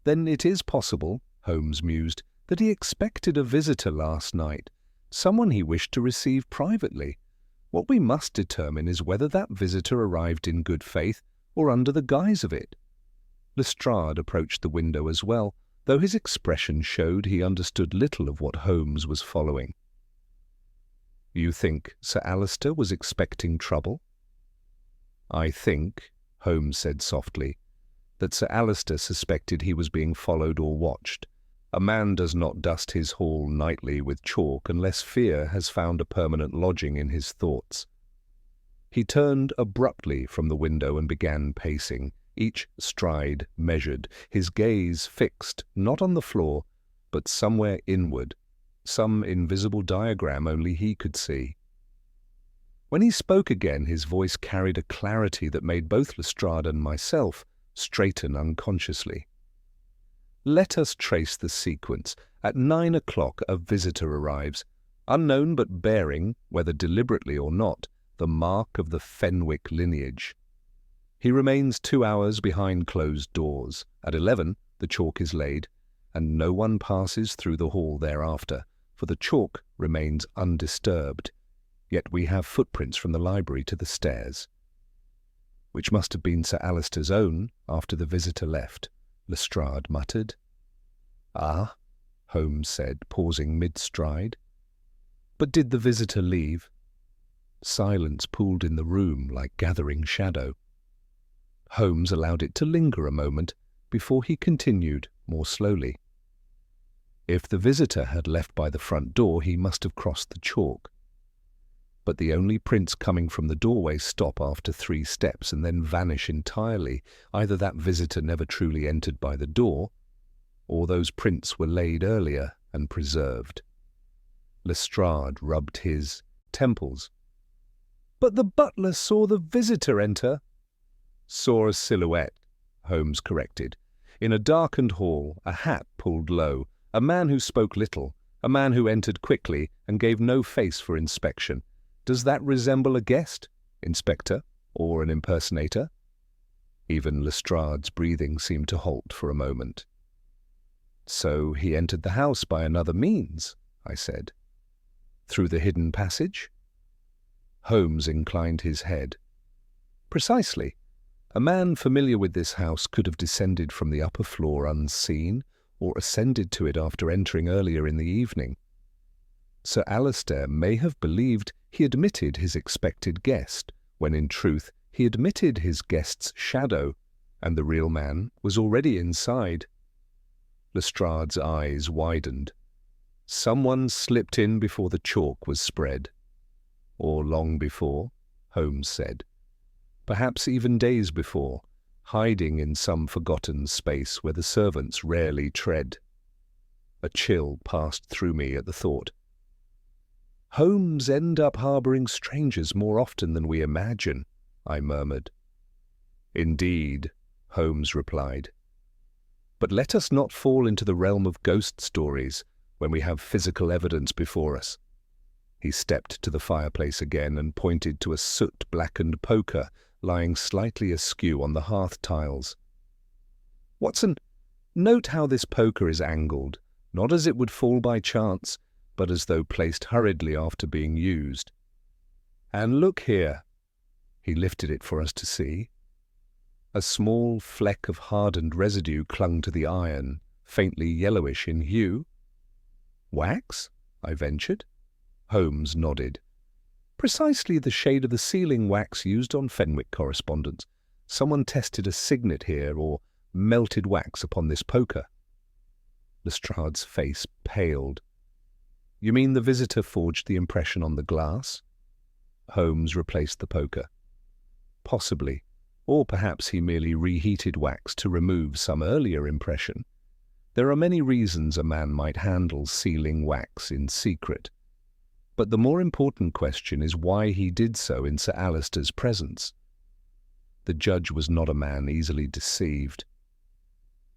"Then it is possible," Holmes mused, "that he expected a visitor last night, someone he wished to receive privately. What we must determine is whether that visitor arrived in good faith or under the guise of it." Lestrade approached the window as well, though his expression showed he understood little of what Holmes was following. "You think Sir Alister was expecting trouble?" "I think," Holmes said softly, "that Sir Alister suspected he was being followed or watched. A man does not dust his hall nightly with chalk unless fear has found a permanent lodging in his thoughts." He turned abruptly from the window and began pacing, each stride measured, his gaze fixed not on the floor, but somewhere inward, some invisible diagram only he could see. When he spoke again, his voice carried a clarity that made both Lestrade and myself straighten unconsciously. "Let us trace the sequence. At 9 o'clock a visitor arrives, unknown but bearing, whether deliberately or not, the mark of the Fenwick lineage. He remains 2 hours behind closed doors. At 11, the chalk is laid, and no one passes through the hall thereafter, for the chalk remains undisturbed. Yet we have footprints from the library to the stairs, which must have been Sir Alister's own after the visitor left, Lestrade muttered. Ah, Holmes said, pausing mid-stride. But did the visitor leave? Silence pooled in the room like gathering shadow. Holmes allowed it to linger a moment before he continued more slowly. If the visitor had left by the front door, he must have crossed the chalk. But the only prints coming from the doorway stop after 3 steps and then vanish entirely. Either that visitor never truly entered by the door, or those prints were laid earlier and preserved. Lestrade rubbed his temples. But the butler saw the visitor enter. Saw a silhouette, Holmes corrected. In a darkened hall, a hat pulled low, a man who spoke little, a man who entered quickly and gave no face for inspection. Does that resemble a guest, Inspector, or an impersonator? Even Lestrade's breathing seemed to halt for a moment. So he entered the house by another means, I said. Through the hidden passage? Holmes inclined his head. Precisely. A man familiar with this house could have descended from the upper floor unseen, or ascended to it after entering earlier in the evening. Sir Alister may have believed he admitted his expected guest, when in truth he admitted his guest's shadow, and the real man was already inside. Lestrade's eyes widened. Someone slipped in before the chalk was spread. Or long before, Holmes said. Perhaps even days before, hiding in some forgotten space where the servants rarely tread. A chill passed through me at the thought. Homes end up harbouring strangers more often than we imagine, I murmured. Indeed, Holmes replied. But let us not fall into the realm of ghost stories when we have physical evidence before us. He stepped to the fireplace again and pointed to a soot-blackened poker lying slightly askew on the hearth tiles. Watson, note how this poker is angled, not as it would fall by chance, but as though placed hurriedly after being used. And look here. He lifted it for us to see. A small fleck of hardened residue clung to the iron, faintly yellowish in hue. Wax? I ventured. Holmes nodded. Precisely the shade of the sealing wax used on Fenwick correspondence. Someone tested a signet here, or melted wax upon this poker. Lestrade's face paled. You mean the visitor forged the impression on the glass? Holmes replaced the poker. Possibly, or perhaps he merely reheated wax to remove some earlier impression. There are many reasons a man might handle sealing wax in secret. But the more important question is why he did so in Sir Alister's presence. The judge was not a man easily deceived.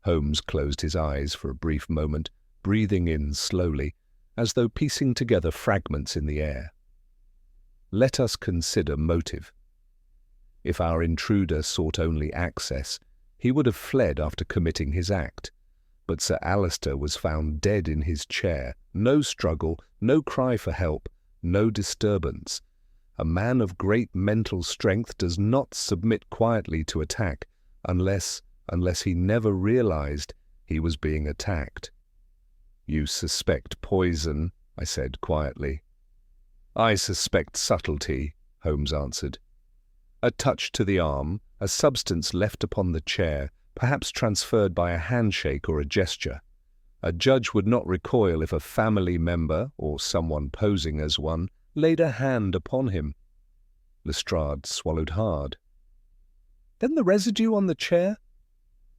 Holmes closed his eyes for a brief moment, breathing in slowly, as though piecing together fragments in the air. Let us consider motive. If our intruder sought only access, he would have fled after committing his act. But Sir Alister was found dead in his chair. No struggle, no cry for help, no disturbance. A man of great mental strength does not submit quietly to attack unless he never realized he was being attacked. You suspect poison, I said quietly. I suspect subtlety, Holmes answered. A touch to the arm, a substance left upon the chair, perhaps transferred by a handshake or a gesture. A judge would not recoil if a family member, or someone posing as one, laid a hand upon him. Lestrade swallowed hard. Then the residue on the chair?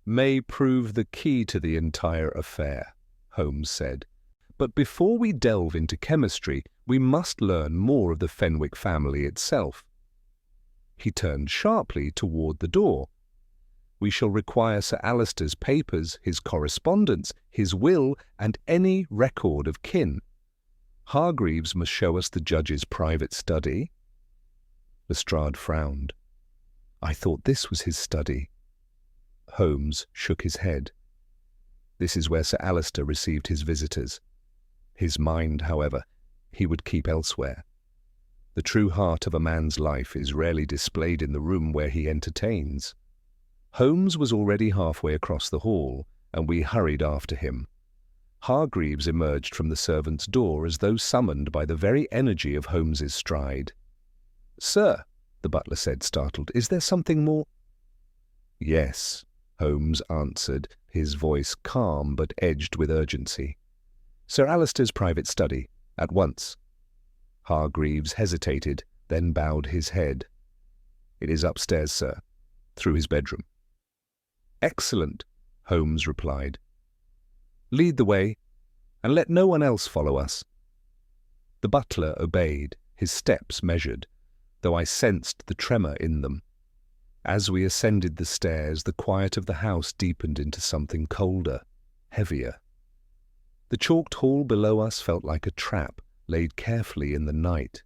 May prove the key to the entire affair, Holmes said. But before we delve into chemistry, we must learn more of the Fenwick family itself. He turned sharply toward the door. We shall require Sir Alister's papers, his correspondence, his will, and any record of kin. Hargreaves must show us the judge's private study. Lestrade frowned. I thought this was his study. Holmes shook his head. This is where Sir Alistair received his visitors. His mind, however, he would keep elsewhere. The true heart of a man's life is rarely displayed in the room where he entertains. Holmes was already halfway across the hall, and we hurried after him. Hargreaves emerged from the servants' door as though summoned by the very energy of Holmes's stride. "Sir," the butler said, startled, "is there something more?" "Yes," Holmes answered, his voice calm but edged with urgency. "Sir Alistair's private study, at once." Hargreaves hesitated, then bowed his head. "It is upstairs, sir, through his bedroom." "Excellent," Holmes replied. "Lead the way, and let no one else follow us." The butler obeyed, his steps measured, though I sensed the tremor in them. As we ascended the stairs, the quiet of the house deepened into something colder, heavier. The chalked hall below us felt like a trap laid carefully in the night.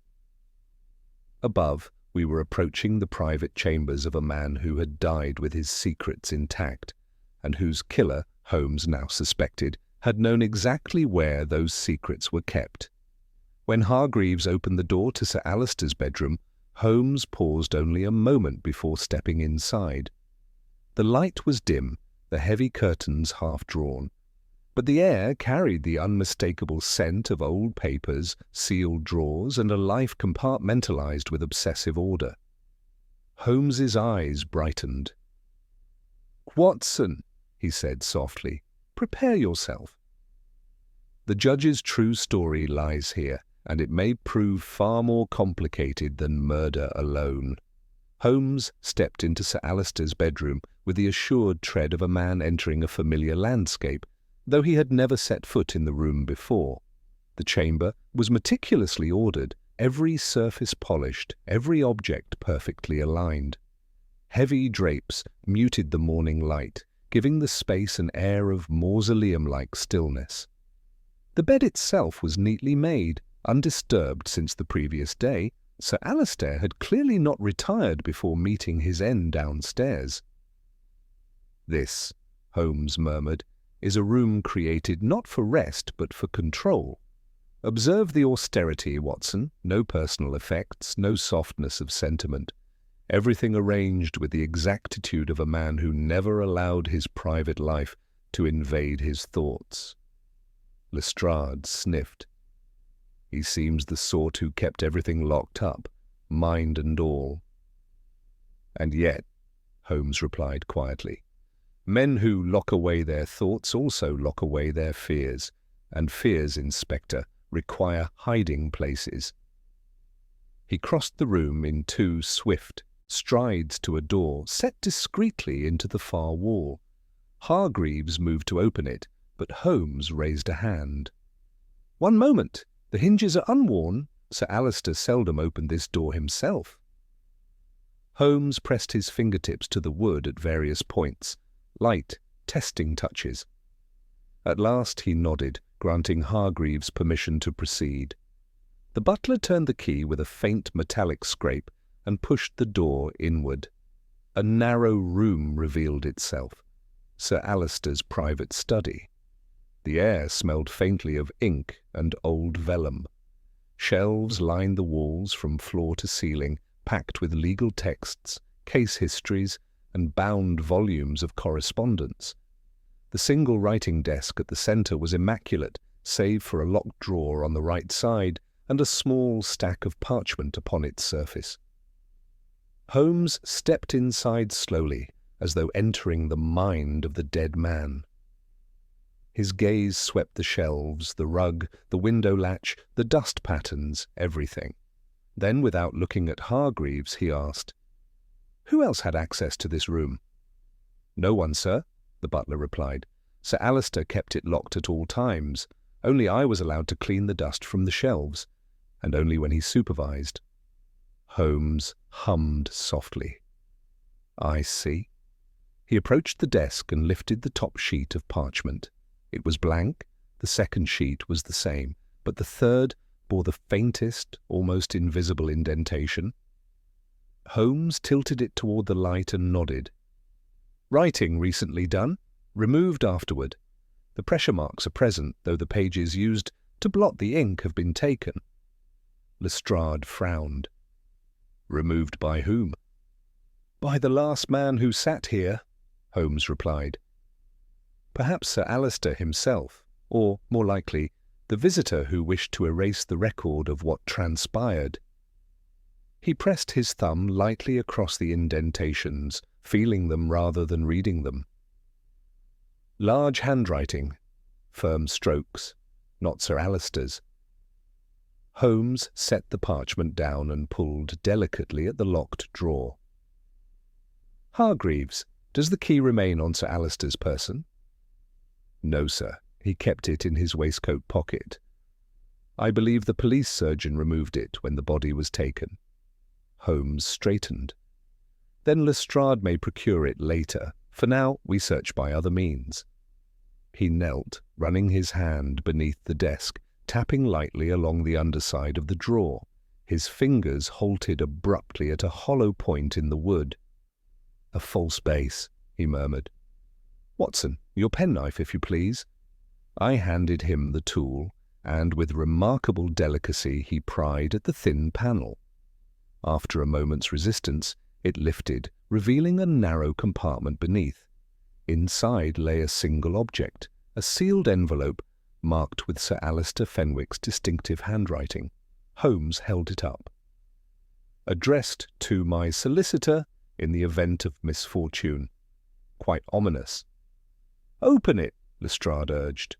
Above, we were approaching the private chambers of a man who had died with his secrets intact, and whose killer, Holmes now suspected, had known exactly where those secrets were kept. When Hargreaves opened the door to Sir Alistair's bedroom, Holmes paused only a moment before stepping inside. The light was dim, the heavy curtains half drawn, but the air carried the unmistakable scent of old papers, sealed drawers, and a life compartmentalized with obsessive order. Holmes's eyes brightened. "Watson," he said softly, "prepare yourself. The judge's true story lies here, and it may prove far more complicated than murder alone." Holmes stepped into Sir Alistair's bedroom with the assured tread of a man entering a familiar landscape, though he had never set foot in the room before. The chamber was meticulously ordered, every surface polished, every object perfectly aligned. Heavy drapes muted the morning light, giving the space an air of mausoleum-like stillness. The bed itself was neatly made, undisturbed since the previous day. Sir Alistair had clearly not retired before meeting his end downstairs. "This," Holmes murmured, "is a room created not for rest but for control. Observe the austerity, Watson, no personal effects, no softness of sentiment. Everything arranged with the exactitude of a man who never allowed his private life to invade his thoughts." Lestrade sniffed. "He seems the sort who kept everything locked up, mind and all." "And yet," Holmes replied quietly, "men who lock away their thoughts also lock away their fears, and fears, Inspector, require hiding places." He crossed the room in 2 swift strides to a door set discreetly into the far wall. Hargreaves moved to open it, but Holmes raised a hand. "One moment! The hinges are unworn. Sir Alistair seldom opened this door himself." Holmes pressed his fingertips to the wood at various points, light, testing touches. At last he nodded, granting Hargreaves permission to proceed. The butler turned the key with a faint metallic scrape and pushed the door inward. A narrow room revealed itself, Sir Alistair's private study. The air smelled faintly of ink and old vellum. Shelves lined the walls from floor to ceiling, packed with legal texts, case histories, and bound volumes of correspondence. The single writing desk at the center was immaculate, save for a locked drawer on the right side and a small stack of parchment upon its surface. Holmes stepped inside slowly, as though entering the mind of the dead man. His gaze swept the shelves, the rug, the window latch, the dust patterns, everything. Then, without looking at Hargreaves, he asked, "Who else had access to this room?" "No one, sir," the butler replied. "Sir Alistair kept it locked at all times. Only I was allowed to clean the dust from the shelves, and only when he supervised." Holmes hummed softly. "I see." He approached the desk and lifted the top sheet of parchment. It was blank, the second sheet was the same, but the third bore the faintest, almost invisible indentation. Holmes tilted it toward the light and nodded. "Writing recently done, removed afterward. The pressure marks are present, though the pages used to blot the ink have been taken. Lestrade frowned. Removed by whom? By the last man who sat here, Holmes replied. Perhaps Sir Alister himself, or, more likely, the visitor who wished to erase the record of what transpired. He pressed his thumb lightly across the indentations, feeling them rather than reading them. Large handwriting, firm strokes, not Sir Alister's. Holmes set the parchment down and pulled delicately at the locked drawer. Hargreaves, does the key remain on Sir Alister's person? No, sir. He kept it in his waistcoat pocket. I believe the police surgeon removed it when the body was taken. Holmes straightened. Then Lestrade may procure it later. For now, we search by other means. He knelt, running his hand beneath the desk, tapping lightly along the underside of the drawer. His fingers halted abruptly at a hollow point in the wood. A false base, he murmured. Watson, your penknife, if you please. I handed him the tool, and with remarkable delicacy he pried at the thin panel. After a moment's resistance, it lifted, revealing a narrow compartment beneath. Inside lay a single object, a sealed envelope marked with Sir Alister Fenwick's distinctive handwriting. Holmes held it up. Addressed to my solicitor in the event of misfortune. Quite ominous. Open it, Lestrade urged.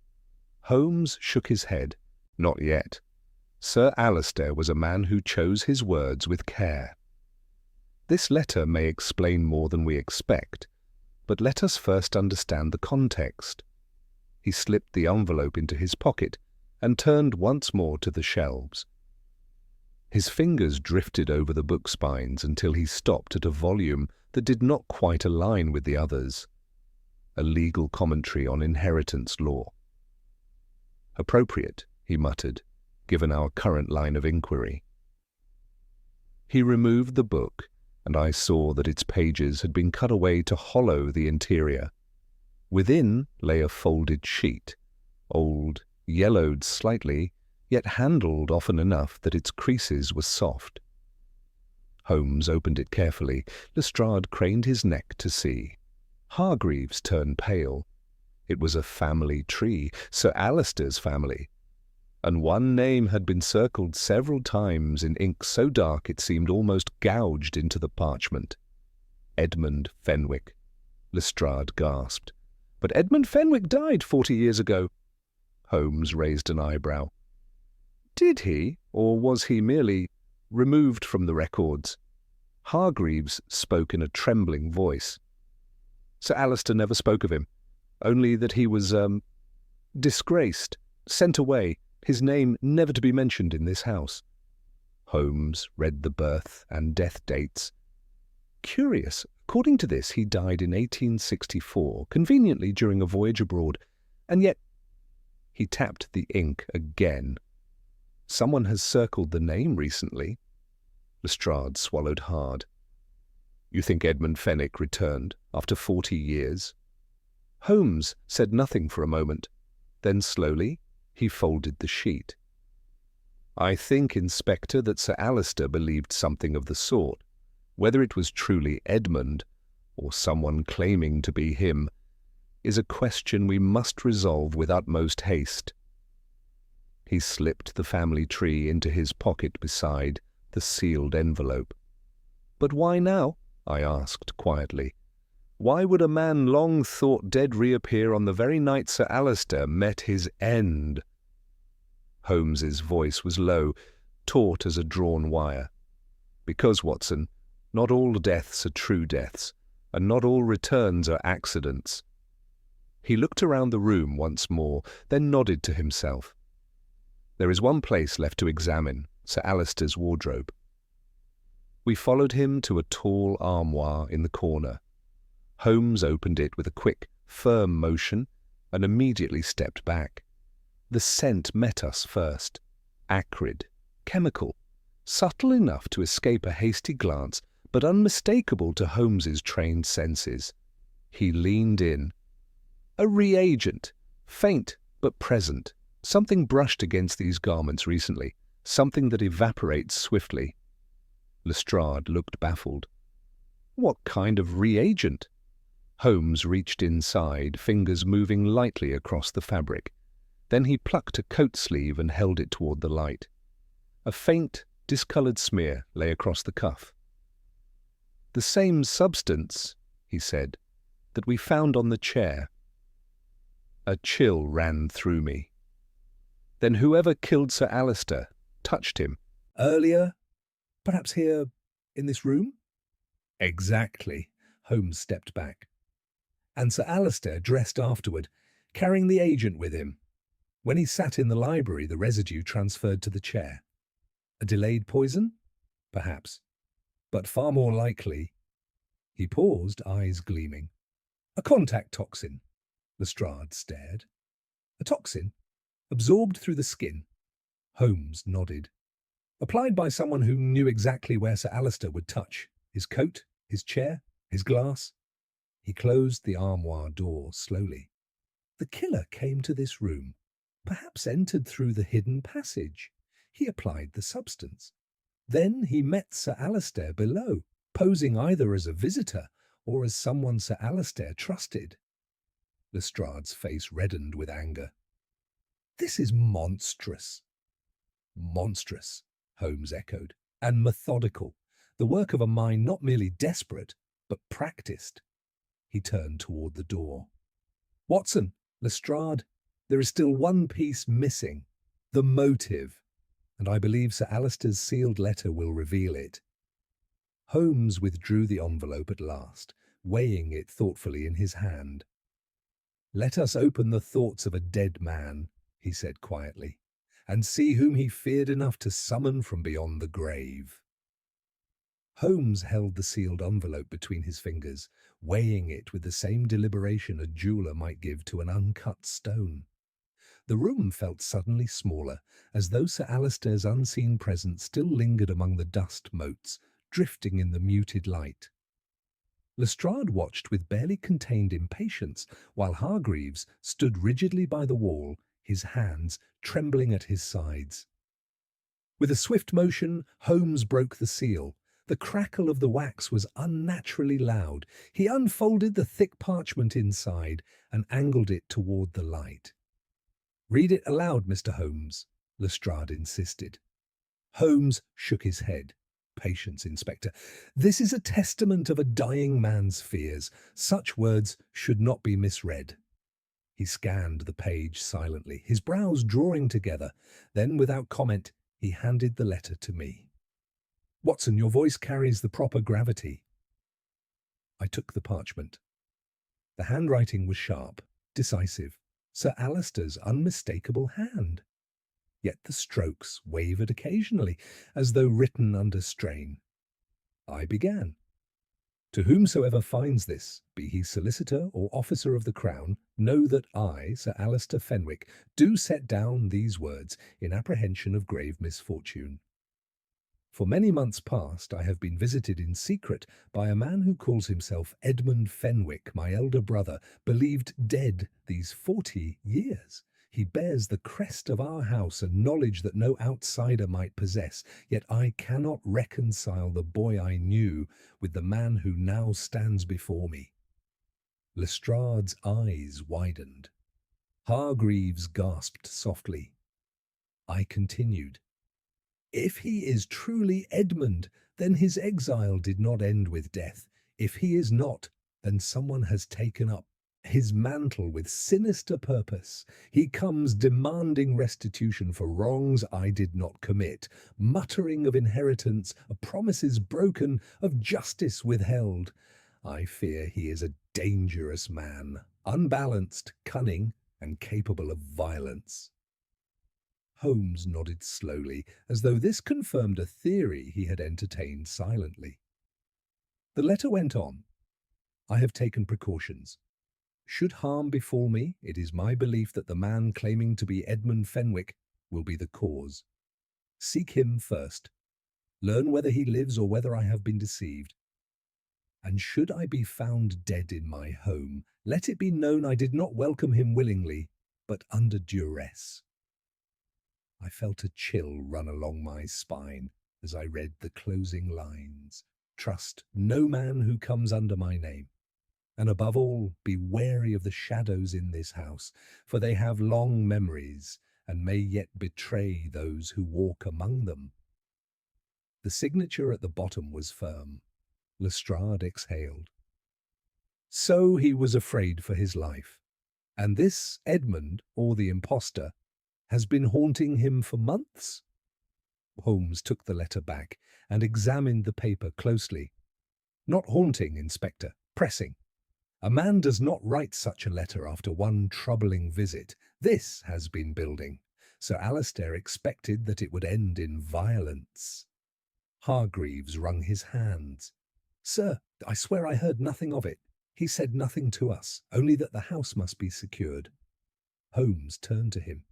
Holmes shook his head. Not yet. Sir Alister was a man who chose his words with care. This letter may explain more than we expect, but let us first understand the context. He slipped the envelope into his pocket and turned once more to the shelves. His fingers drifted over the book spines until he stopped at a volume that did not quite align with the others. A legal commentary on inheritance law. Appropriate, he muttered, given our current line of inquiry. He removed the book, and I saw that its pages had been cut away to hollow the interior. Within lay a folded sheet, old, yellowed slightly, yet handled often enough that its creases were soft. Holmes opened it carefully. Lestrade craned his neck to see. Hargreaves turned pale. It was a family tree, Sir Alister's family, and one name had been circled several times in ink so dark it seemed almost gouged into the parchment. Edmund Fenwick. Lestrade gasped. But Edmund Fenwick died 40 years ago. Holmes raised an eyebrow. Did he, or was he merely removed from the records? Hargreaves spoke in a trembling voice. Sir Alister never spoke of him, only that he was, disgraced, sent away, his name never to be mentioned in this house. Holmes read the birth and death dates. Curious. According to this, he died in 1864, conveniently during a voyage abroad, and yet he tapped the ink again. Someone has circled the name recently. Lestrade swallowed hard. You think Edmund Fenwick returned after 40 years? Holmes said nothing for a moment. Then slowly he folded the sheet. I think, Inspector, that Sir Alister believed something of the sort. Whether it was truly Edmund, or someone claiming to be him, is a question we must resolve with utmost haste. He slipped the family tree into his pocket beside the sealed envelope. But why now? I asked quietly. Why would a man long thought dead reappear on the very night Sir Alister met his end? Holmes's voice was low, taut as a drawn wire. Because, Watson, not all deaths are true deaths, and not all returns are accidents. He looked around the room once more, then nodded to himself. There is one place left to examine, Sir Alister's wardrobe. We followed him to a tall armoire in the corner. Holmes opened it with a quick, firm motion and immediately stepped back. The scent met us first. Acrid, chemical, subtle enough to escape a hasty glance, but unmistakable to Holmes's trained senses. He leaned in. A reagent, Faint, but present. Something brushed against these garments recently, something that evaporates swiftly. Lestrade looked baffled. What kind of reagent? Holmes reached inside, fingers moving lightly across the fabric. Then he plucked a coat sleeve and held it toward the light. A faint, discoloured smear lay across the cuff. "The same substance," he said, "that we found on the chair." A chill ran through me. Then whoever killed Sir Alistair touched him. Earlier? Perhaps here, in this room? Exactly. Holmes stepped back. And Sir Alistair dressed afterward, carrying the agent with him. When he sat in the library, the residue transferred to the chair. A delayed poison? Perhaps. But far more likely... He paused, eyes gleaming. A contact toxin. Lestrade stared. A toxin? Absorbed through the skin. Holmes nodded. Applied by someone who knew exactly where Sir Alistair would touch. His coat, his chair, his glass. He closed the armoire door slowly. The killer came to this room, perhaps entered through the hidden passage. He applied the substance. Then he met Sir Alistair below, posing either as a visitor or as someone Sir Alistair trusted. Lestrade's face reddened with anger. This is monstrous. Monstrous, Holmes echoed, and methodical, the work of a mind not merely desperate, but practiced. He turned toward the door. Watson, Lestrade, there is still one piece missing, the motive, and I believe Sir Alistair's sealed letter will reveal it. Holmes withdrew the envelope at last, weighing it thoughtfully in his hand. Let us open the thoughts of a dead man, he said quietly, and see whom he feared enough to summon from beyond the grave. Holmes held the sealed envelope between his fingers, weighing it with the same deliberation a jeweller might give to an uncut stone. The room felt suddenly smaller, as though Sir Alistair's unseen presence still lingered among the dust motes, drifting in the muted light. Lestrade watched with barely contained impatience, while Hargreaves stood rigidly by the wall, his hands trembling at his sides. With a swift motion, Holmes broke the seal. The crackle of the wax was unnaturally loud. He unfolded the thick parchment inside and angled it toward the light. "Read it aloud, Mr. Holmes," Lestrade insisted. Holmes shook his head. "Patience, Inspector. This is a testament of a dying man's fears. Such words should not be misread." He scanned the page silently, his brows drawing together. Then, without comment, he handed the letter to me. "Watson, your voice carries the proper gravity." I took the parchment. The handwriting was sharp, decisive, Sir Alistair's unmistakable hand. Yet the strokes wavered occasionally, as though written under strain. I began. "To whomsoever finds this, be he solicitor or officer of the Crown, know that I, Sir Alistair Fenwick, do set down these words in apprehension of grave misfortune. For many months past I have been visited in secret by a man who calls himself Edmund Fenwick, my elder brother, believed dead these 40 years. He bears the crest of our house, a knowledge that no outsider might possess, yet I cannot reconcile the boy I knew with the man who now stands before me." Lestrade's eyes widened. Hargreaves gasped softly. I continued. "If he is truly Edmund, then his exile did not end with death. If he is not, then someone has taken up his mantle with sinister purpose. He comes demanding restitution for wrongs I did not commit, muttering of inheritance, of promises broken, of justice withheld. I fear he is a dangerous man, unbalanced, cunning, and capable of violence." Holmes nodded slowly, as though this confirmed a theory he had entertained silently. The letter went on. "I have taken precautions. Should harm befall me, it is my belief that the man claiming to be Edmund Fenwick will be the cause. Seek him first. Learn whether he lives or whether I have been deceived. And should I be found dead in my home, let it be known I did not welcome him willingly, but under duress. I felt a chill run along my spine as I read the closing lines. Trust no man who comes under my name. And above all, be wary of the shadows in this house, for they have long memories and may yet betray those who walk among them. The signature at the bottom was firm. Lestrade exhaled. So he was afraid for his life. And this Edmund, or the impostor, has been haunting him for months? Holmes took the letter back and examined the paper closely. Not haunting, Inspector, pressing. A man does not write such a letter after one troubling visit. This has been building. Sir Alistair expected that it would end in violence. Hargreaves wrung his hands. Sir, I swear I heard nothing of it. He said nothing to us, only that the house must be secured. Holmes turned to him.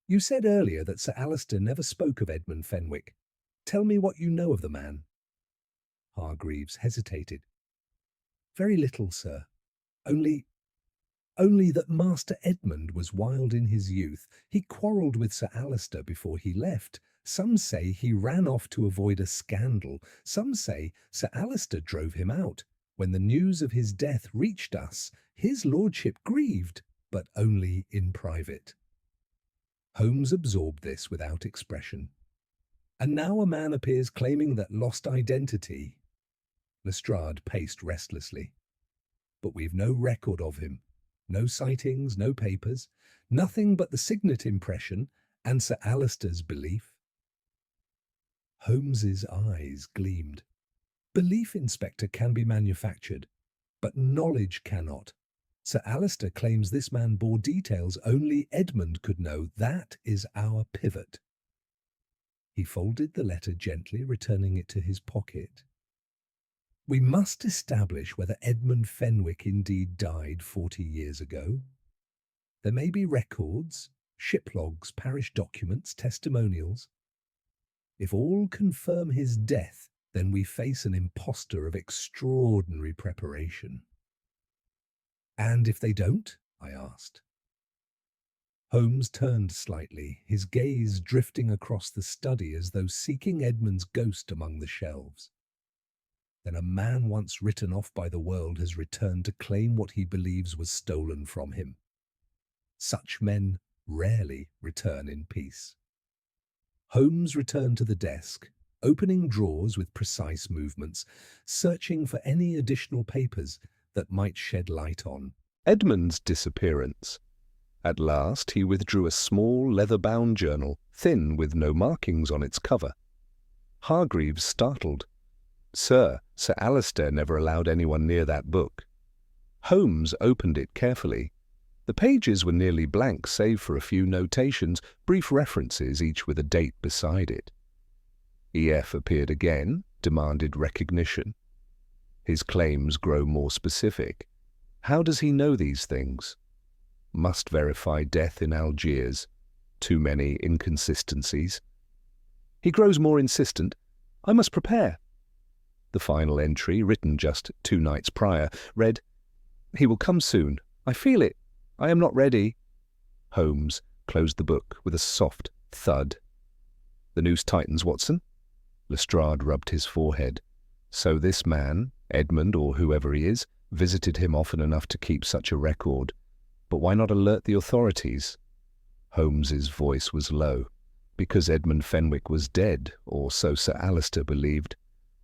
You said earlier that Sir Alistair never spoke of Edmund Fenwick. Tell me what you know of the man. Hargreaves hesitated. Very little, sir. Only that Master Edmund was wild in his youth. He quarrelled with Sir Alistair before he left. Some say he ran off to avoid a scandal. Some say Sir Alistair drove him out. When the news of his death reached us, his lordship grieved, but only in private. Holmes absorbed this without expression. And now a man appears claiming that lost identity. Lestrade paced restlessly. But we've no record of him. No sightings, no papers, nothing but the signet impression and Sir Alistair's belief. Holmes's eyes gleamed. Belief, Inspector, can be manufactured, but knowledge cannot. Sir Alistair claims this man bore details only Edmund could know. That is our pivot. He folded the letter gently, returning it to his pocket. We must establish whether Edmund Fenwick indeed died 40 years ago. There may be records, ship logs, parish documents, testimonials. If all confirm his death, then we face an impostor of extraordinary preparation. And if they don't? I asked. Holmes turned slightly, his gaze drifting across the study as though seeking Edmund's ghost among the shelves. Then a man once written off by the world has returned to claim what he believes was stolen from him. Such men rarely return in peace. Holmes returned to the desk, opening drawers with precise movements, searching for any additional papers that might shed light on Edmund's disappearance. At last he withdrew a small leather-bound journal, thin with no markings on its cover. Hargreaves startled. Sir Alistair never allowed anyone near that book. Holmes opened it carefully. The pages were nearly blank save for a few notations, brief references, each with a date beside it. EF appeared again, demanded recognition. His claims grow more specific. How does he know these things? Must verify death in Algiers. Too many inconsistencies. He grows more insistent. I must prepare. The final entry, written just 2 nights prior, read, He will come soon. I feel it. I am not ready. Holmes closed the book with a soft thud. The noose tightens, Watson. Lestrade rubbed his forehead. So this man, Edmund or whoever he is, visited him often enough to keep such a record. But why not alert the authorities? Holmes's voice was low. Because Edmund Fenwick was dead, or so Sir Alistair believed.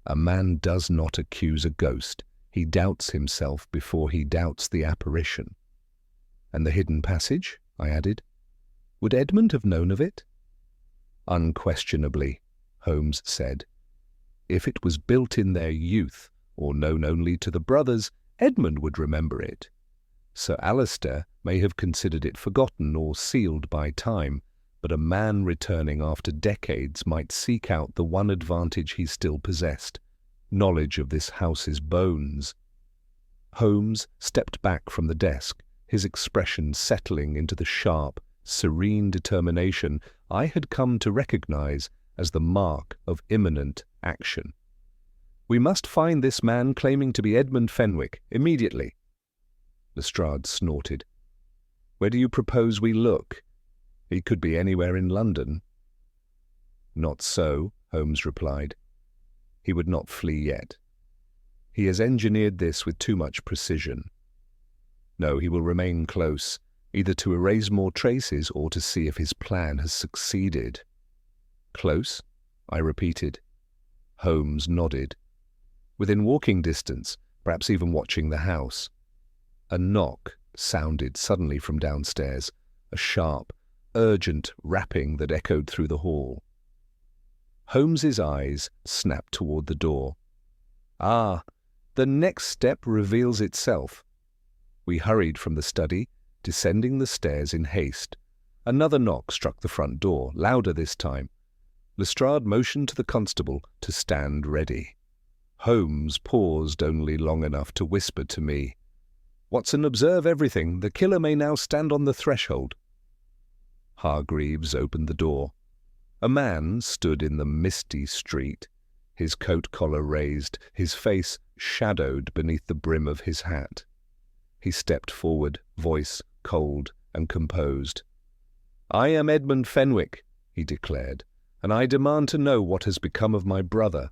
A man does not accuse a ghost. He doubts himself before he doubts the apparition. And the hidden passage, I added. Would Edmund have known of it? Unquestionably, Holmes said. If it was built in their youth, or known only to the brothers, Edmund would remember it. Sir Alistair may have considered it forgotten or sealed by time, but a man returning after decades might seek out the one advantage he still possessed, knowledge of this house's bones. Holmes stepped back from the desk, his expression settling into the sharp, serene determination I had come to recognize as the mark of imminent action. We must find this man claiming to be Edmund Fenwick, immediately. Lestrade snorted. Where do you propose we look? He could be anywhere in London." "Not so," Holmes replied. "He would not flee yet. He has engineered this with too much precision. No, he will remain close, either to erase more traces or to see if his plan has succeeded." "Close?" I repeated. Holmes nodded. "Within walking distance, perhaps even watching the house." A knock sounded suddenly from downstairs, a sharp, urgent rapping that echoed through the hall. Holmes's eyes snapped toward the door. Ah, the next step reveals itself. We hurried from the study, descending the stairs in haste. Another knock struck the front door, louder this time. Lestrade motioned to the constable to stand ready. Holmes paused only long enough to whisper to me, "Watson, observe everything. The killer may now stand on the threshold." Hargreaves opened the door. A man stood in the misty street, his coat collar raised, his face shadowed beneath the brim of his hat. He stepped forward, voice cold and composed. "I am Edmund Fenwick," he declared, "and I demand to know what has become of my brother."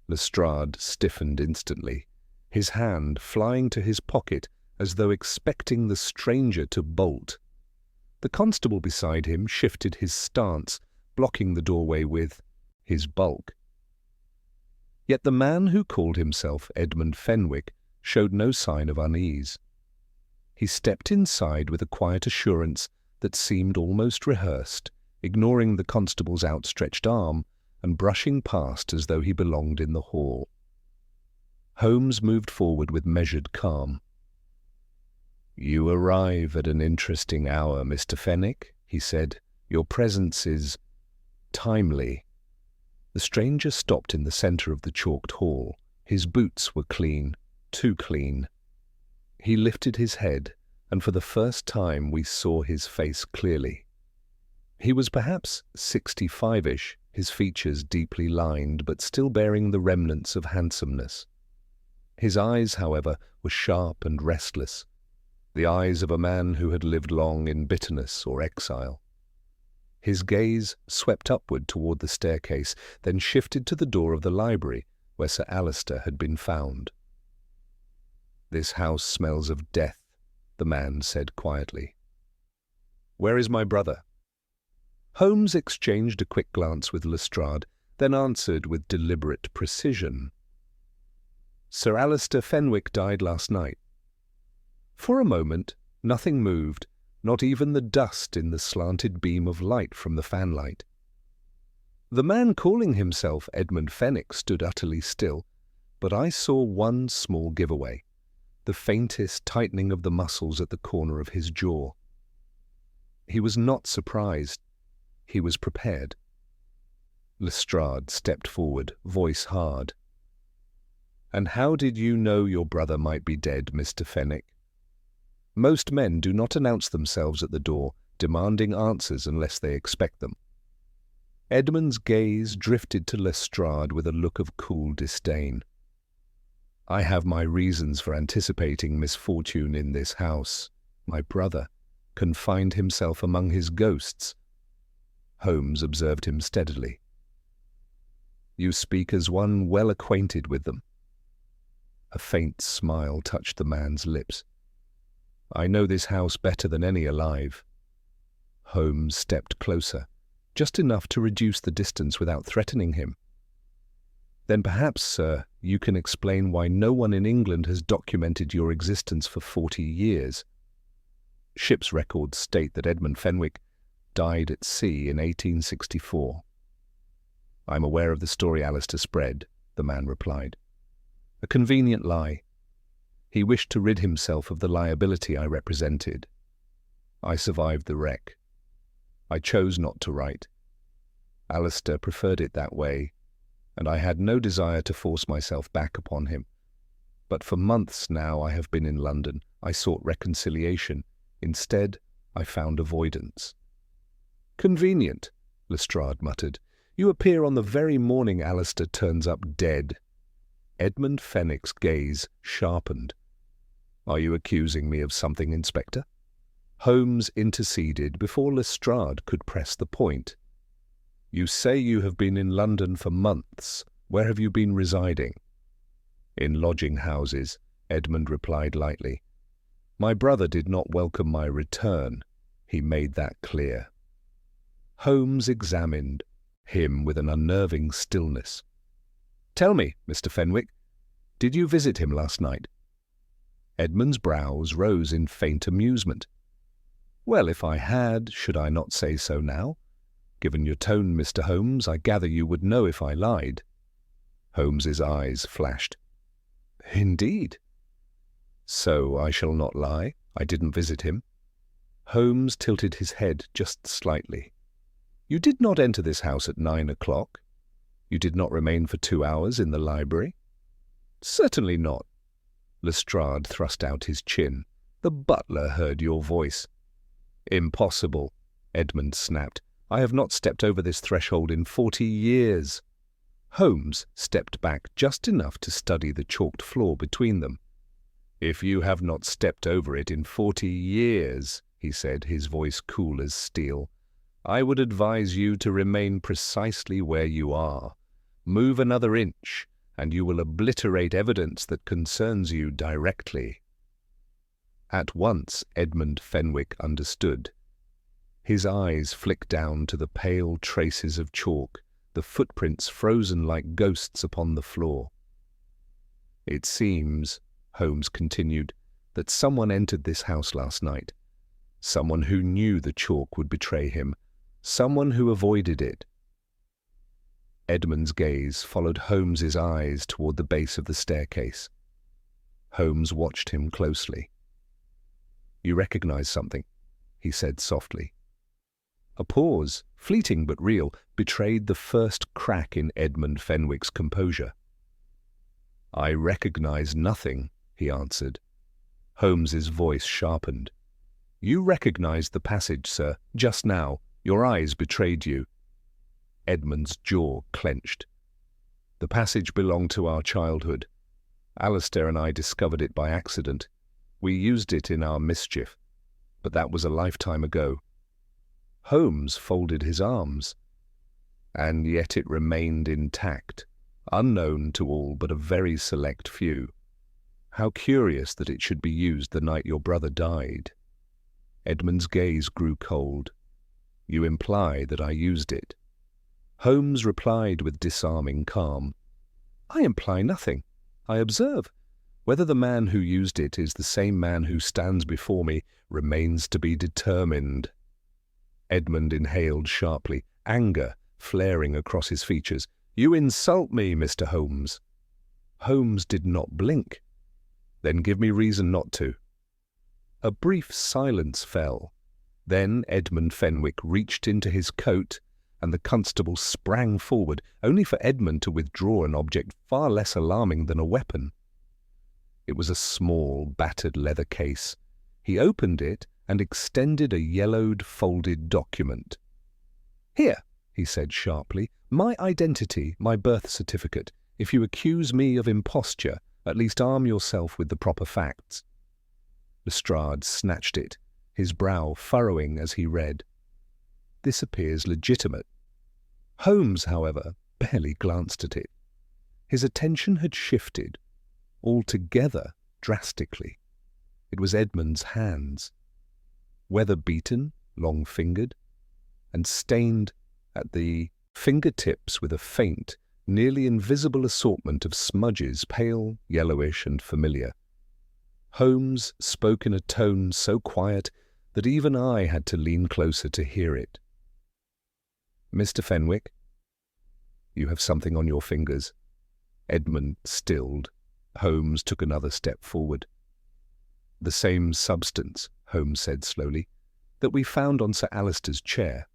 Lestrade stiffened instantly, his hand flying to his pocket as though expecting the stranger to bolt. The constable beside him shifted his stance, blocking the doorway with his bulk. Yet the man who called himself Edmund Fenwick showed no sign of unease. He stepped inside with a quiet assurance that seemed almost rehearsed, ignoring the constable's outstretched arm and brushing past as though he belonged in the hall. Holmes moved forward with measured calm. "You arrive at an interesting hour, Mr. Fenwick," he said. "Your presence is timely." The stranger stopped in the centre of the chalked hall. His boots were clean, too clean. He lifted his head, and for the first time we saw his face clearly. He was perhaps 65-ish, his features deeply lined, but still bearing the remnants of handsomeness. His eyes, however, were sharp and restless, the eyes of a man who had lived long in bitterness or exile. His gaze swept upward toward the staircase, then shifted to the door of the library, where Sir Alister had been found. "This house smells of death," the man said quietly. "Where is my brother?" Holmes exchanged a quick glance with Lestrade, then answered with deliberate precision. "Sir Alister Fenwick died last night." For a moment, nothing moved, not even the dust in the slanted beam of light from the fanlight. The man calling himself Edmund Fenwick stood utterly still, but I saw one small giveaway, the faintest tightening of the muscles at the corner of his jaw. He was not surprised. He was prepared. Lestrade stepped forward, voice hard. "And how did you know your brother might be dead, Mr. Fenwick?" Most men do not announce themselves at the door, demanding answers unless they expect them. Edmund's gaze drifted to Lestrade with a look of cool disdain. "I have my reasons for anticipating misfortune in this house. My brother confined himself among his ghosts." Holmes observed him steadily. "You speak as one well acquainted with them." A faint smile touched the man's lips. "I know this house better than any alive." Holmes stepped closer, just enough to reduce the distance without threatening him. "Then perhaps, sir, you can explain why no one in England has documented your existence for 40 years. Ship's records state that Edmund Fenwick died at sea in 1864. "I'm aware of the story Alister spread," the man replied. "A convenient lie. He wished to rid himself of the liability I represented. I survived the wreck. I chose not to write. Alister preferred it that way, and I had no desire to force myself back upon him. But for months now I have been in London. I sought reconciliation. Instead, I found avoidance." "Convenient," Lestrade muttered. "You appear on the very morning Alister turns up dead." Edmund Fenwick's gaze sharpened. "Are you accusing me of something, Inspector?" Holmes interceded before Lestrade could press the point. "You say you have been in London for months. Where have you been residing?" "In lodging houses," Edmund replied lightly. "My brother did not welcome my return. He made that clear." Holmes examined him with an unnerving stillness. "Tell me, Mr. Fenwick, did you visit him last night?" Edmund's brows rose in faint amusement. "Well, if I had, should I not say so now? Given your tone, Mr. Holmes, I gather you would know if I lied." Holmes's eyes flashed. "Indeed?" "So I shall not lie. I didn't visit him." Holmes tilted his head just slightly. "You did not enter this house at 9 o'clock? You did not remain for 2 hours in the library?" "Certainly not." Lestrade thrust out his chin. "The butler heard your voice." "Impossible," Edmund snapped. "I have not stepped over this threshold in 40 years. Holmes stepped back just enough to study the chalked floor between them. "If you have not stepped over it in 40 years, he said, his voice cool as steel, "I would advise you to remain precisely where you are. Move another inch, and you will obliterate evidence that concerns you directly." At once Edmund Fenwick understood. His eyes flicked down to the pale traces of chalk, the footprints frozen like ghosts upon the floor. "It seems," Holmes continued, "that someone entered this house last night. Someone who knew the chalk would betray him. Someone who avoided it." Edmund's gaze followed Holmes's eyes toward the base of the staircase. Holmes watched him closely. "You recognize something?" he said softly. A pause, fleeting but real, betrayed the first crack in Edmund Fenwick's composure. "I recognize nothing," he answered. Holmes's voice sharpened. "You recognized the passage, sir, just now. Your eyes betrayed you." Edmund's jaw clenched. "The passage belonged to our childhood. Alistair and I discovered it by accident. We used it in our mischief, but that was a lifetime ago." Holmes folded his arms. "And yet it remained intact, unknown to all but a very select few. How curious that it should be used the night your brother died." Edmund's gaze grew cold. "You imply that I used it." Holmes replied with disarming calm. "I imply nothing. I observe. Whether the man who used it is the same man who stands before me remains to be determined." Edmund inhaled sharply, anger flaring across his features. "You insult me, Mr. Holmes." Holmes did not blink. "Then give me reason not to." A brief silence fell. Then Edmund Fenwick reached into his coat, and the constable sprang forward, only for Edmund to withdraw an object far less alarming than a weapon. It was a small, battered leather case. He opened it and extended a yellowed, folded document. "Here," he said sharply, "my identity, my birth certificate. If you accuse me of imposture, at least arm yourself with the proper facts." Lestrade snatched it, his brow furrowing as he read. "This appears legitimate." Holmes, however, barely glanced at it. His attention had shifted, altogether drastically. It was Edmund's hands, weather-beaten, long-fingered, and stained at the fingertips with a faint, nearly invisible assortment of smudges, pale, yellowish, and familiar. Holmes spoke in a tone so quiet that even I had to lean closer to hear it. "Mr. Fenwick, you have something on your fingers." Edmund stilled. Holmes took another step forward. "The same substance," Holmes said slowly, "that we found on Sir Alister's chair."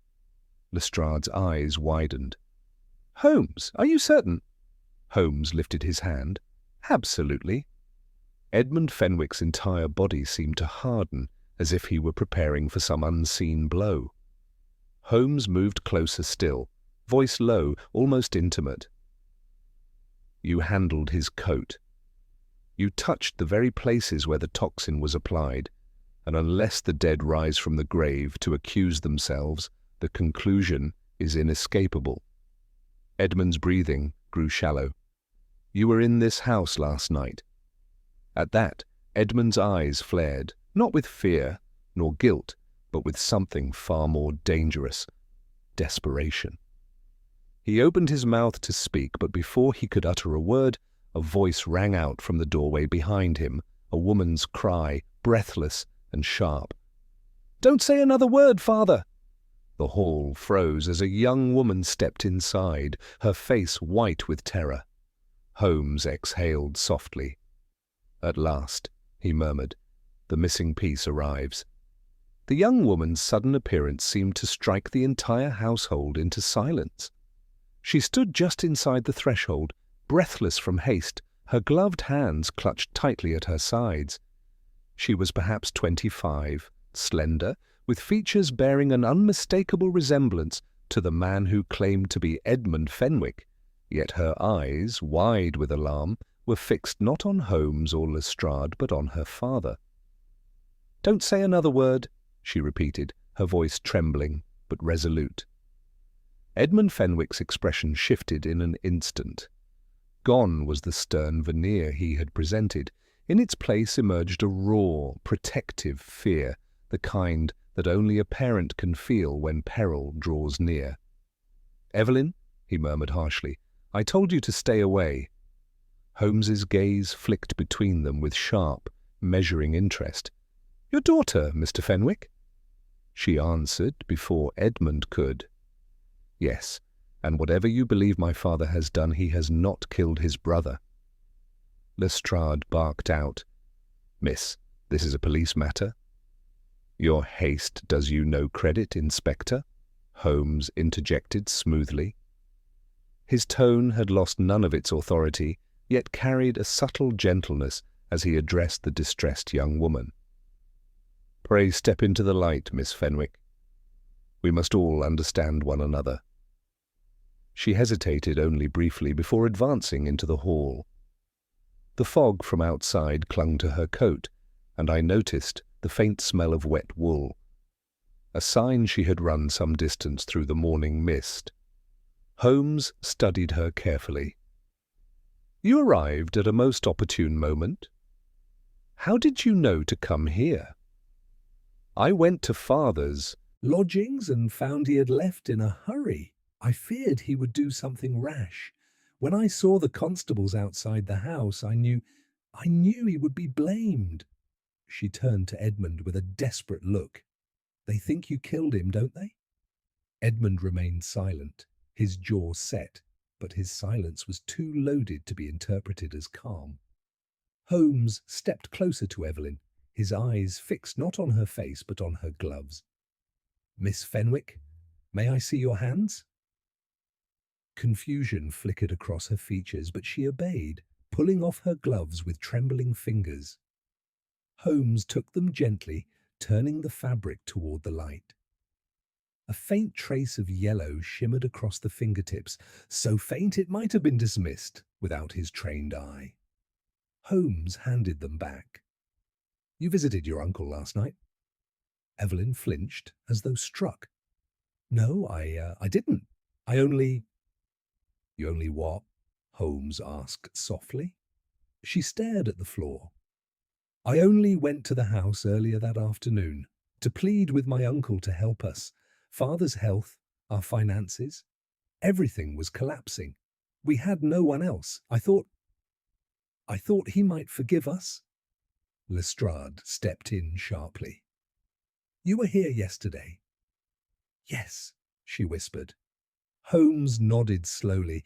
Lestrade's eyes widened. "Holmes, are you certain?" Holmes lifted his hand. "Absolutely." Edmund Fenwick's entire body seemed to harden, as if he were preparing for some unseen blow. Holmes moved closer still, voice low, almost intimate. "You handled his coat. You touched the very places where the toxin was applied, and unless the dead rise from the grave to accuse themselves, the conclusion is inescapable. Edmund's breathing grew shallow. You were in this house last night. At that, Edmund's eyes flared, not with fear nor guilt, but with something far more dangerous: desperation. He opened his mouth to speak, but before he could utter a word, a voice rang out from the doorway behind him, a woman's cry, breathless and sharp. "Don't say another word, father!" The hall froze as a young woman stepped inside, her face white with terror. Holmes exhaled softly. "At last," he murmured, "the missing piece arrives." The young woman's sudden appearance seemed to strike the entire household into silence. She stood just inside the threshold, breathless from haste, her gloved hands clutched tightly at her sides. She was perhaps 25, slender, with features bearing an unmistakable resemblance to the man who claimed to be Edmund Fenwick, yet her eyes, wide with alarm, were fixed not on Holmes or Lestrade, but on her father. "Don't say another word," she repeated, her voice trembling but resolute. Edmund Fenwick's expression shifted in an instant. Gone was the stern veneer he had presented. In its place emerged a raw, protective fear, the kind that only a parent can feel when peril draws near. "Evelyn," he murmured harshly, "I told you to stay away." Holmes's gaze flicked between them with sharp, measuring interest. "Your daughter, Mr. Fenwick?" She answered before Edmund could. "Yes, and whatever you believe my father has done, he has not killed his brother." Lestrade barked out, "Miss, this is a police matter." "Your haste does you no credit, Inspector," Holmes interjected smoothly. His tone had lost none of its authority, yet carried a subtle gentleness as he addressed the distressed young woman. "Pray step into the light, Miss Fenwick. We must all understand one another." She hesitated only briefly before advancing into the hall. The fog from outside clung to her coat, and I noticed the faint smell of wet wool, a sign she had run some distance through the morning mist. Holmes studied her carefully. "You arrived at a most opportune moment. How did you know to come here?" "I went to father's lodgings and found he had left in a hurry. I feared he would do something rash. When I saw the constables outside the house, I knew he would be blamed." She turned to Edmund with a desperate look. "They think you killed him, don't they?" Edmund remained silent, his jaw set, but his silence was too loaded to be interpreted as calm. Holmes stepped closer to Evelyn, his eyes fixed not on her face but on her gloves. "Miss Fenwick, may I see your hands?" Confusion flickered across her features, but she obeyed, pulling off her gloves with trembling fingers. Holmes took them gently, turning the fabric toward the light. A faint trace of yellow shimmered across the fingertips, so faint it might have been dismissed without his trained eye. Holmes handed them back. "You visited your uncle last night?" Evelyn flinched, as though struck. "No, I didn't. I only—" "You only what?" Holmes asked softly. She stared at the floor. "I only went to the house earlier that afternoon to plead with my uncle to help us. Father's health, our finances, everything was collapsing. We had no one else. I thought he might forgive us." Lestrade stepped in sharply. "You were here yesterday?" "Yes," she whispered. Holmes nodded slowly.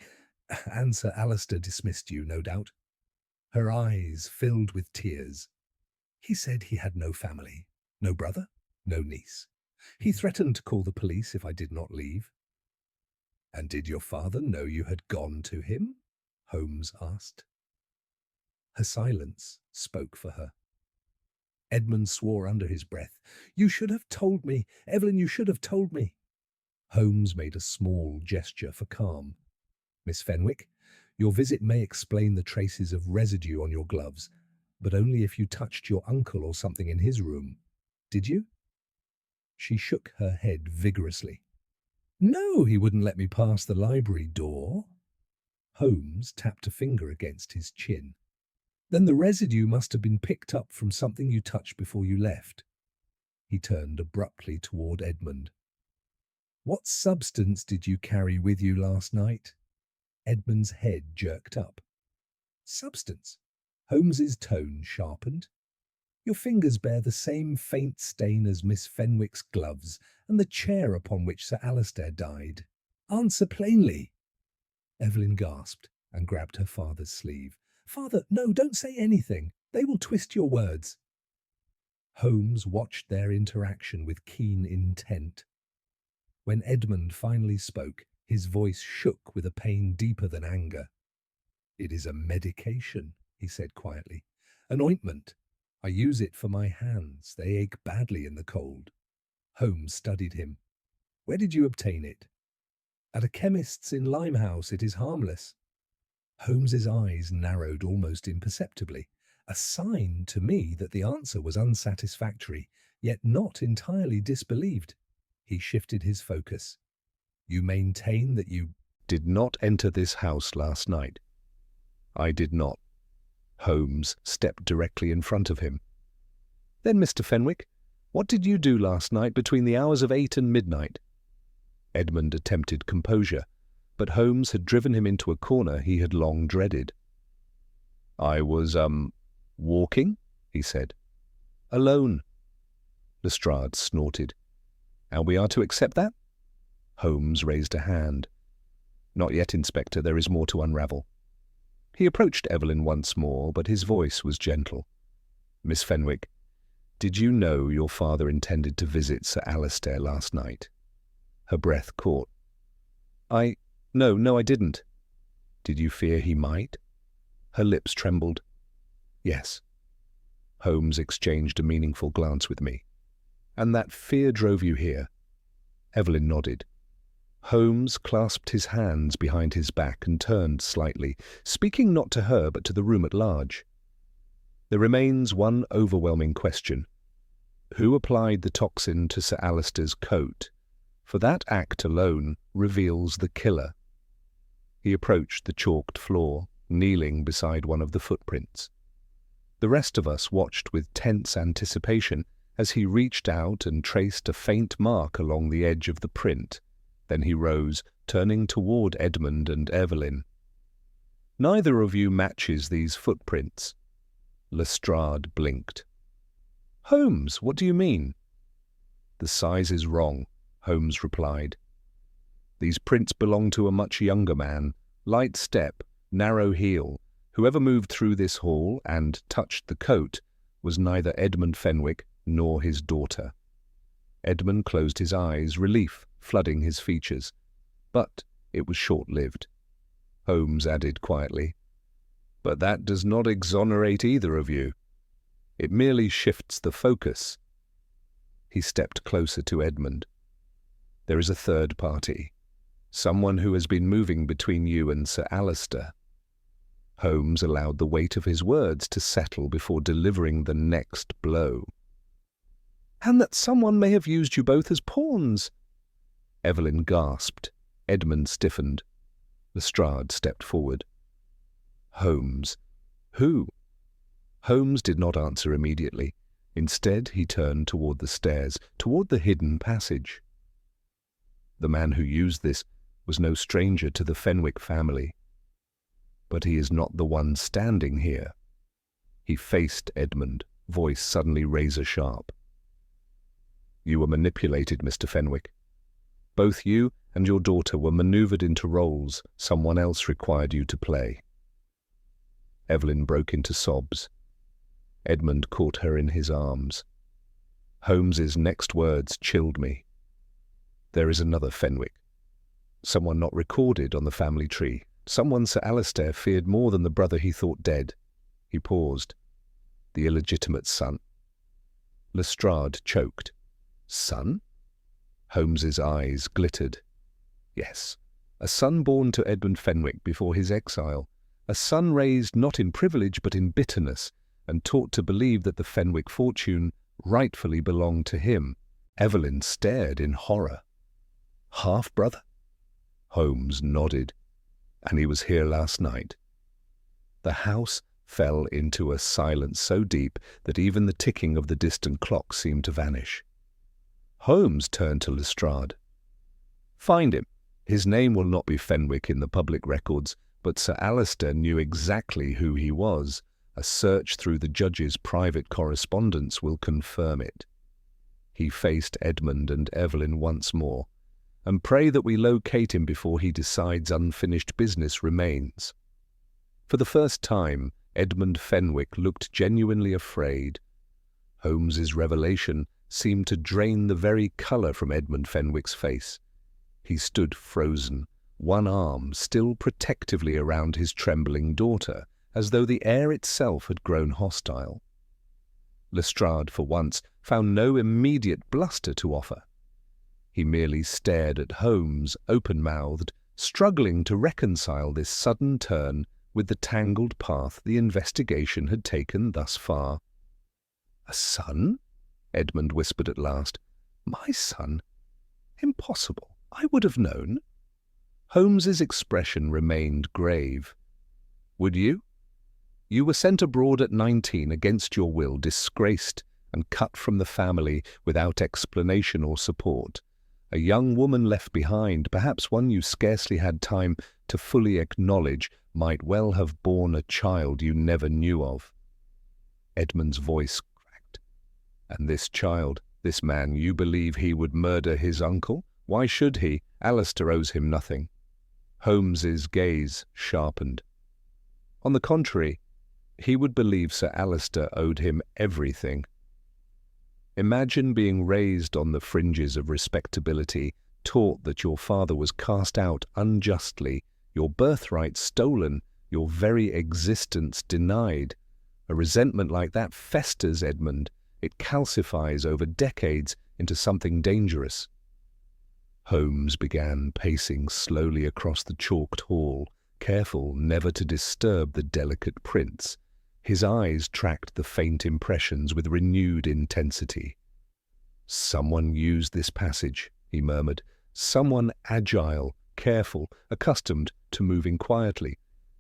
"And Sir Alistair dismissed you, no doubt?" Her eyes filled with tears. "He said he had no family, no brother, no niece. He threatened to call the police if I did not leave." "And did your father know you had gone to him?" Holmes asked. Her silence spoke for her. Edmund swore under his breath. "You should have told me. Evelyn, you should have told me." Holmes made a small gesture for calm. "Miss Fenwick, your visit may explain the traces of residue on your gloves, but only if you touched your uncle or something in his room. Did you? She shook her head vigorously. No, he wouldn't let me pass the library door. Holmes tapped a finger against his chin. Then the residue must have been picked up from something you touched before you left. He turned abruptly toward Edmund. What substance did you carry with you last night? Edmund's head jerked up. Substance? Holmes's tone sharpened. Your fingers bear the same faint stain as Miss Fenwick's gloves and the chair upon which Sir Alistair died. Answer plainly. Evelyn gasped and grabbed her father's sleeve. Father, no, don't say anything. They will twist your words. Holmes watched their interaction with keen intent. When Edmund finally spoke, his voice shook with a pain deeper than anger. It is a medication, he said quietly. An ointment. I use it for my hands. They ache badly in the cold. Holmes studied him. Where did you obtain it? At a chemist's in Limehouse. It is harmless. Holmes's eyes narrowed almost imperceptibly, a sign to me that the answer was unsatisfactory, yet not entirely disbelieved. He shifted his focus. You maintain that you did not enter this house last night. I did not. Holmes stepped directly in front of him. Then, Mr. Fenwick, what did you do last night between the hours of 8 and midnight? Edmund attempted composure, but Holmes had driven him into a corner he had long dreaded. I was, walking, he said. Alone. Lestrade snorted. And we are to accept that? Holmes raised a hand. Not yet, Inspector, there is more to unravel. He approached Evelyn once more, but his voice was gentle. Miss Fenwick, did you know your father intended to visit Sir Alistair last night? Her breath caught. No, I didn't. Did you fear he might? Her lips trembled. Yes. Holmes exchanged a meaningful glance with me. And that fear drove you here? Evelyn nodded. Holmes clasped his hands behind his back and turned slightly, speaking not to her but to the room at large. There remains one overwhelming question. Who applied the toxin to Sir Alistair's coat? For that act alone reveals the killer. He approached the chalked floor, kneeling beside one of the footprints. The rest of us watched with tense anticipation as he reached out and traced a faint mark along the edge of the print. Then he rose, turning toward Edmund and Evelyn. Neither of you matches these footprints. Lestrade blinked. Holmes, what do you mean? The size is wrong, Holmes replied. These prints belong to a much younger man, light step, narrow heel. Whoever moved through this hall and touched the coat was neither Edmund Fenwick nor his daughter. Edmund closed his eyes, relief flooding his features. But it was short-lived. Holmes added quietly, But that does not exonerate either of you. It merely shifts the focus. He stepped closer to Edmund. There is a third party. Someone who has been moving between you and Sir Alistair. Holmes allowed the weight of his words to settle before delivering the next blow. And that someone may have used you both as pawns. Evelyn gasped. Edmund stiffened. Lestrade stepped forward. Holmes. Who? Holmes did not answer immediately. Instead, he turned toward the stairs, toward the hidden passage. The man who used this was no stranger to the Fenwick family. But he is not the one standing here. He faced Edmund, voice suddenly razor-sharp. You were manipulated, Mr. Fenwick. Both you and your daughter were maneuvered into roles someone else required you to play. Evelyn broke into sobs. Edmund caught her in his arms. Holmes's next words chilled me. There is another Fenwick. Someone not recorded on the family tree. Someone Sir Alistair feared more than the brother he thought dead. He paused. The illegitimate son. Lestrade choked. Son? Holmes's eyes glittered. Yes, a son born to Edmund Fenwick before his exile. A son raised not in privilege but in bitterness, and taught to believe that the Fenwick fortune rightfully belonged to him. Evelyn stared in horror. Half-brother? Holmes nodded. And he was here last night. The house fell into a silence so deep that even the ticking of the distant clock seemed to vanish. Holmes turned to Lestrade. Find him. His name will not be Fenwick in the public records, but Sir Alister knew exactly who he was. A search through the judge's private correspondence will confirm it. He faced Edmund and Evelyn once more. And pray that we locate him before he decides unfinished business remains. For the first time, Edmund Fenwick looked genuinely afraid. Holmes's revelation seemed to drain the very colour from Edmund Fenwick's face. He stood frozen, one arm still protectively around his trembling daughter, as though the air itself had grown hostile. Lestrade, for once, found no immediate bluster to offer. He merely stared at Holmes, open-mouthed, struggling to reconcile this sudden turn with the tangled path the investigation had taken thus far. "A son?" Edmund whispered at last. "My son? Impossible. I would have known." Holmes's expression remained grave. "Would you? You were sent abroad at 19 against your will, disgraced and cut from the family without explanation or support. A young woman left behind, perhaps one you scarcely had time to fully acknowledge, might well have borne a child you never knew of." Edmund's voice cracked. "And this child, this man, you believe he would murder his uncle? Why should he? Alister owes him nothing." Holmes's gaze sharpened. On the contrary, he would believe Sir Alister owed him everything. Imagine being raised on the fringes of respectability, taught that your father was cast out unjustly, your birthright stolen, your very existence denied. A resentment like that festers, Edmund. It calcifies over decades into something dangerous. Holmes began pacing slowly across the chalked hall, careful never to disturb the delicate prints. His eyes tracked the faint impressions with renewed intensity. "Someone used this passage," he murmured. "Someone agile, careful, accustomed to moving quietly.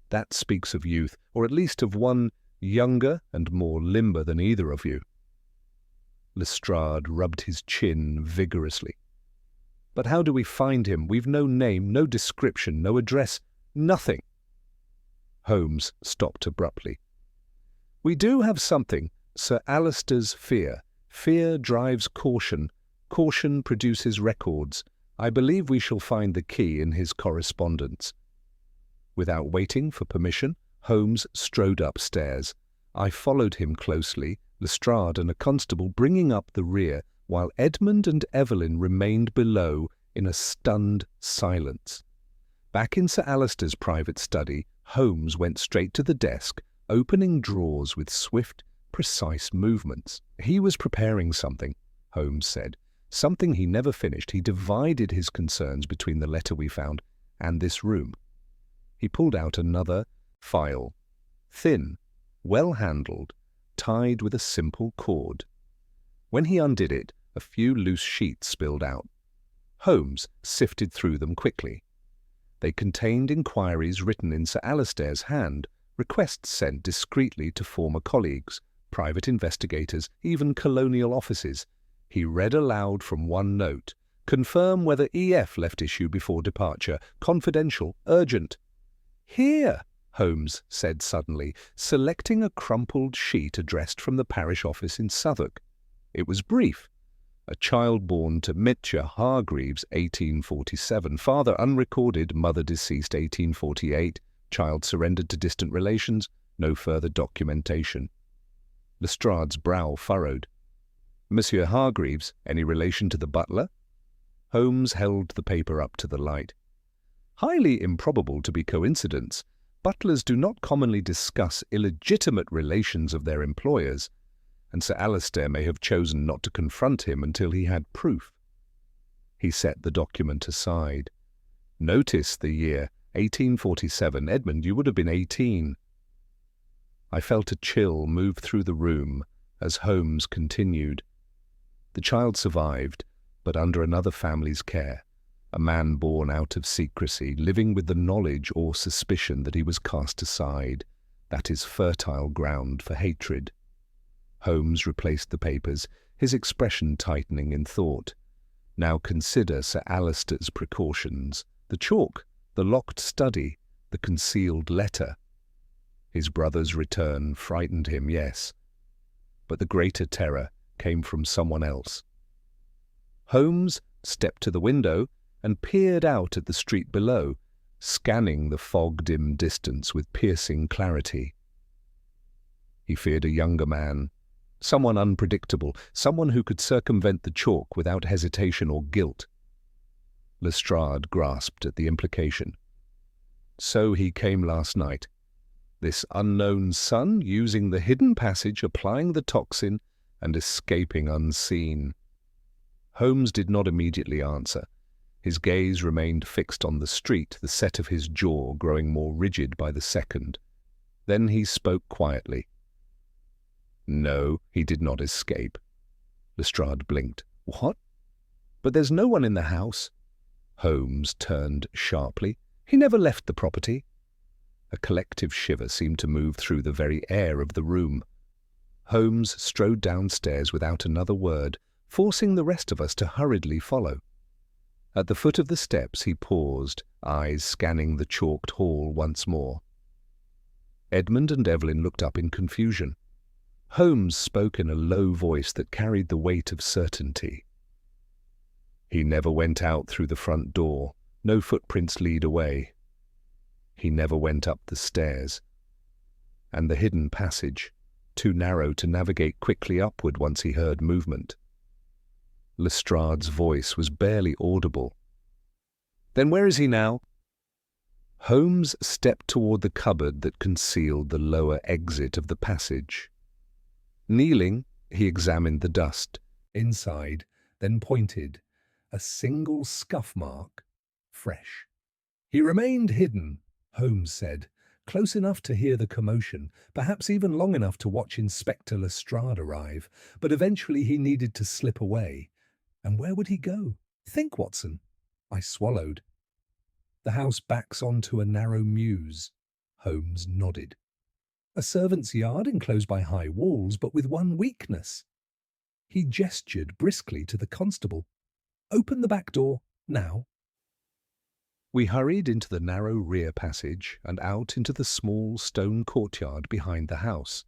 That speaks of youth, or at least of one younger and more limber than either of you." Lestrade rubbed his chin vigorously. "But how do we find him? We've no name, no description, no address, nothing." Holmes stopped abruptly. "We do have something. Sir Alister's fear. Fear drives caution. Caution produces records. I believe we shall find the key in his correspondence." Without waiting for permission, Holmes strode upstairs. I followed him closely, Lestrade and a constable bringing up the rear, while Edmund and Evelyn remained below in a stunned silence. Back in Sir Alister's private study, Holmes went straight to the desk, opening drawers with swift, precise movements. "He was preparing something," Holmes said. "Something he never finished. He divided his concerns between the letter we found and this room." He pulled out another file, thin, well-handled, tied with a simple cord. When he undid it, a few loose sheets spilled out. Holmes sifted through them quickly. They contained inquiries written in Sir Alister's hand, requests sent discreetly to former colleagues, private investigators, even colonial offices. He read aloud from one note. "Confirm whether EF left issue before departure. Confidential. Urgent." "Here," Holmes said suddenly, selecting a crumpled sheet addressed from the parish office in Southwark. It was brief. "A child born to Mitcher Hargreaves, 1847. Father unrecorded, mother deceased, 1848. Child surrendered to distant relations. No further documentation." Lestrade's brow furrowed. "Monsieur Hargreaves, any relation to the butler?" Holmes held the paper up to the light. "Highly improbable to be coincidence. Butlers do not commonly discuss illegitimate relations of their employers, and Sir Alister may have chosen not to confront him until he had proof." He set the document aside. "Notice the year, 1847. Edmund, you would have been 18. I felt a chill move through the room as Holmes continued. The child survived, but under another family's care, a man born out of secrecy, living with the knowledge or suspicion that he was cast aside. That is fertile ground for hatred. Holmes replaced the papers, his expression tightening in thought. Now consider Sir Alister's precautions. The chalk, the locked study, the concealed letter. His brother's return frightened him, yes, but the greater terror came from someone else. Holmes stepped to the window and peered out at the street below, scanning the fog-dim distance with piercing clarity. He feared a younger man, someone unpredictable, someone who could circumvent the chalk without hesitation or guilt. Lestrade grasped at the implication. So he came last night. This unknown son using the hidden passage, applying the toxin, and escaping unseen. Holmes did not immediately answer. His gaze remained fixed on the street, the set of his jaw growing more rigid by the second. Then he spoke quietly. No, he did not escape. Lestrade blinked. What? But there's no one in the house. Holmes turned sharply. He never left the property. A collective shiver seemed to move through the very air of the room. Holmes strode downstairs without another word, forcing the rest of us to hurriedly follow. At the foot of the steps he paused, eyes scanning the chalked hall once more. Edmund and Evelyn looked up in confusion. Holmes spoke in a low voice that carried the weight of certainty. He never went out through the front door. No footprints lead away. He never went up the stairs. And the hidden passage, too narrow to navigate quickly upward once he heard movement. Lestrade's voice was barely audible. Then where is he now? Holmes stepped toward the cupboard that concealed the lower exit of the passage. Kneeling, he examined the dust. Inside, then pointed, a single scuff mark, fresh. He remained hidden, Holmes said, close enough to hear the commotion, perhaps even long enough to watch Inspector Lestrade arrive, but eventually he needed to slip away. And where would he go? Think, Watson. I swallowed. The house backs onto a narrow mews. Holmes nodded. A servant's yard enclosed by high walls, but with one weakness. He gestured briskly to the constable. Open the back door, now. We hurried into the narrow rear passage and out into the small stone courtyard behind the house.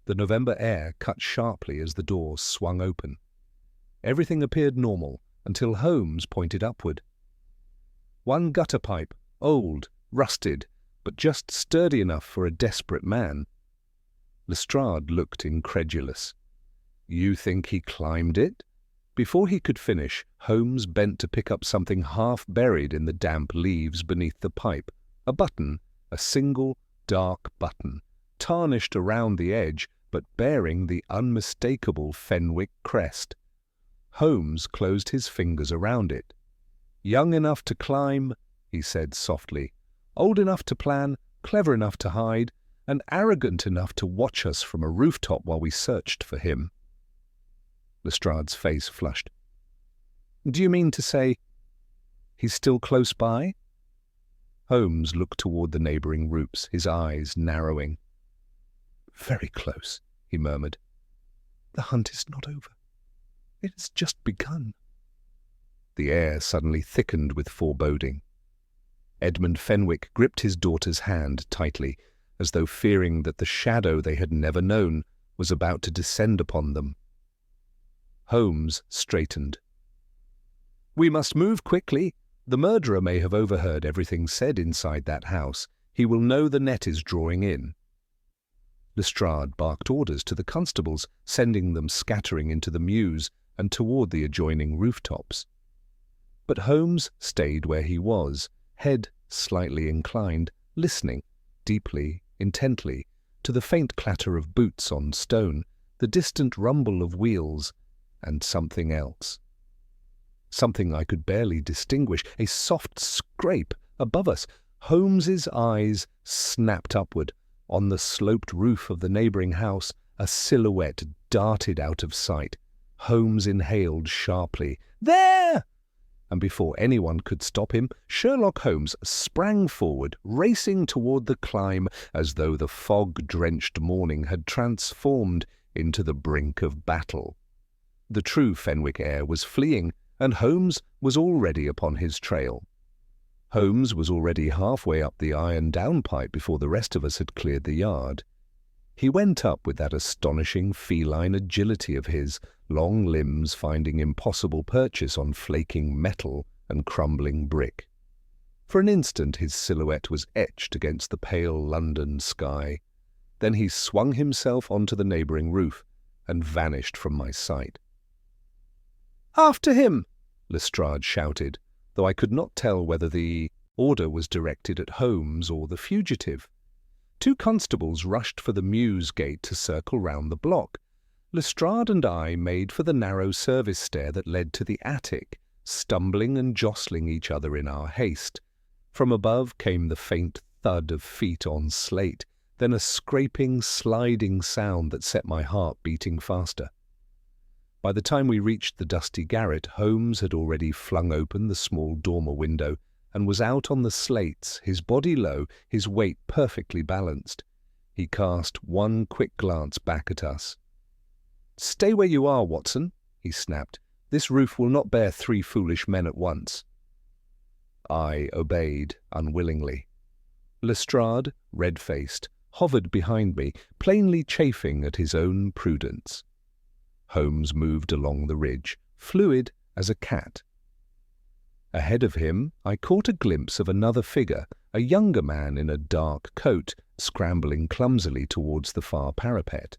The November air cut sharply as the door swung open. Everything appeared normal until Holmes pointed upward. One gutter pipe, old, rusted, but just sturdy enough for a desperate man. Lestrade looked incredulous. You think he climbed it? Before he could finish, Holmes bent to pick up something half buried in the damp leaves beneath the pipe. A button, a single, dark button, tarnished around the edge, but bearing the unmistakable Fenwick crest. Holmes closed his fingers around it. Young enough to climb, he said softly. Old enough to plan, clever enough to hide, and arrogant enough to watch us from a rooftop while we searched for him. Lestrade's face flushed. Do you mean to say he's still close by? Holmes looked toward the neighbouring roofs, his eyes narrowing. Very close, he murmured. The hunt is not over. It has just begun. The air suddenly thickened with foreboding. Edmund Fenwick gripped his daughter's hand tightly, as though fearing that the shadow they had never known was about to descend upon them. Holmes straightened. We must move quickly. The murderer may have overheard everything said inside that house. He will know the net is drawing in. Lestrade barked orders to the constables, sending them scattering into the mews and toward the adjoining rooftops. But Holmes stayed where he was, head slightly inclined, listening, deeply, intently, to the faint clatter of boots on stone, the distant rumble of wheels, and something else. Something I could barely distinguish, a soft scrape above us. Holmes's eyes snapped upward. On the sloped roof of the neighbouring house, a silhouette darted out of sight. Holmes inhaled sharply. "There!" And before anyone could stop him, Sherlock Holmes sprang forward, racing toward the climb as though the fog-drenched morning had transformed into the brink of battle. The true Fenwick heir was fleeing, and Holmes was already upon his trail. Holmes was already halfway up the iron downpipe before the rest of us had cleared the yard. He went up with that astonishing feline agility of his, long limbs finding impossible purchase on flaking metal and crumbling brick. For an instant his silhouette was etched against the pale London sky. Then he swung himself onto the neighbouring roof and vanished from my sight. "After him!" Lestrade shouted, though I could not tell whether the order was directed at Holmes or the fugitive. 2 constables rushed for the mews gate to circle round the block. Lestrade and I made for the narrow service stair that led to the attic, stumbling and jostling each other in our haste. From above came the faint thud of feet on slate, then a scraping, sliding sound that set my heart beating faster. By the time we reached the dusty garret, Holmes had already flung open the small dormer window and was out on the slates, his body low, his weight perfectly balanced. He cast one quick glance back at us. "Stay where you are, Watson," he snapped. "This roof will not bear 3 foolish men at once." I obeyed unwillingly. Lestrade, red-faced, hovered behind me, plainly chafing at his own prudence. Holmes moved along the ridge, fluid as a cat. Ahead of him I caught a glimpse of another figure, a younger man in a dark coat, scrambling clumsily towards the far parapet.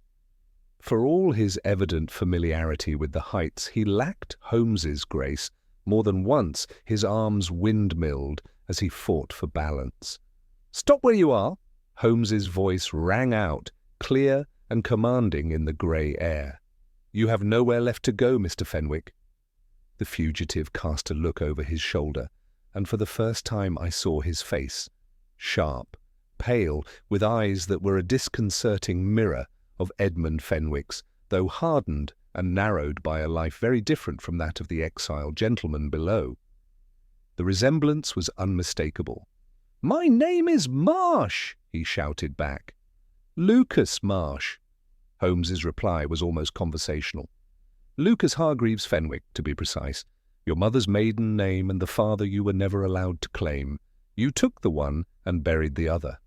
For all his evident familiarity with the heights, he lacked Holmes's grace. More than once his arms windmilled as he fought for balance. "Stop where you are!" Holmes's voice rang out, clear and commanding in the grey air. "You have nowhere left to go, Mr. Fenwick." The fugitive cast a look over his shoulder, and for the first time I saw his face, sharp, pale, with eyes that were a disconcerting mirror of Edmund Fenwick's, though hardened and narrowed by a life very different from that of the exiled gentleman below. The resemblance was unmistakable. "My name is Marsh," he shouted back. "Lucas Marsh." Holmes's reply was almost conversational. "Lucas Hargreaves Fenwick, to be precise. Your mother's maiden name and the father you were never allowed to claim. You took the one and buried the other."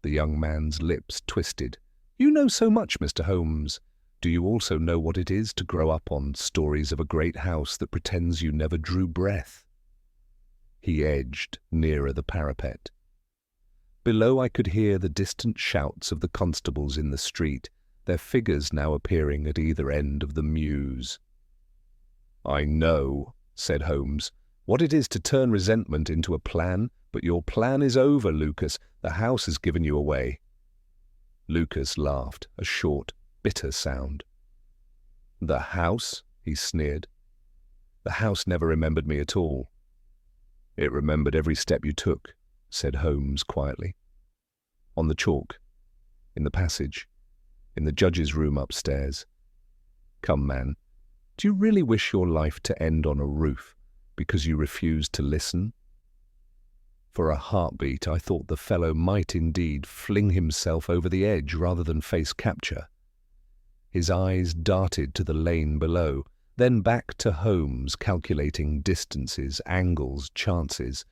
The young man's lips twisted. "You know so much, Mr. Holmes. Do you also know what it is to grow up on stories of a great house that pretends you never drew breath?" He edged nearer the parapet. Below I could hear the distant shouts of the constables in the street, their figures now appearing at either end of the mews. "I know," said Holmes, "what it is to turn resentment into a plan, but your plan is over, Lucas. The house has given you away." Lucas laughed, a short, bitter sound. "The house?" he sneered. "The house never remembered me at all." "It remembered every step you took," said Holmes quietly. "On the chalk, in the passage, in the judge's room upstairs. Come, man, do you really wish your life to end on a roof because you refused to listen?" For a heartbeat I thought the fellow might indeed fling himself over the edge rather than face capture. His eyes darted to the lane below, then back to Holmes, calculating distances, angles, chances.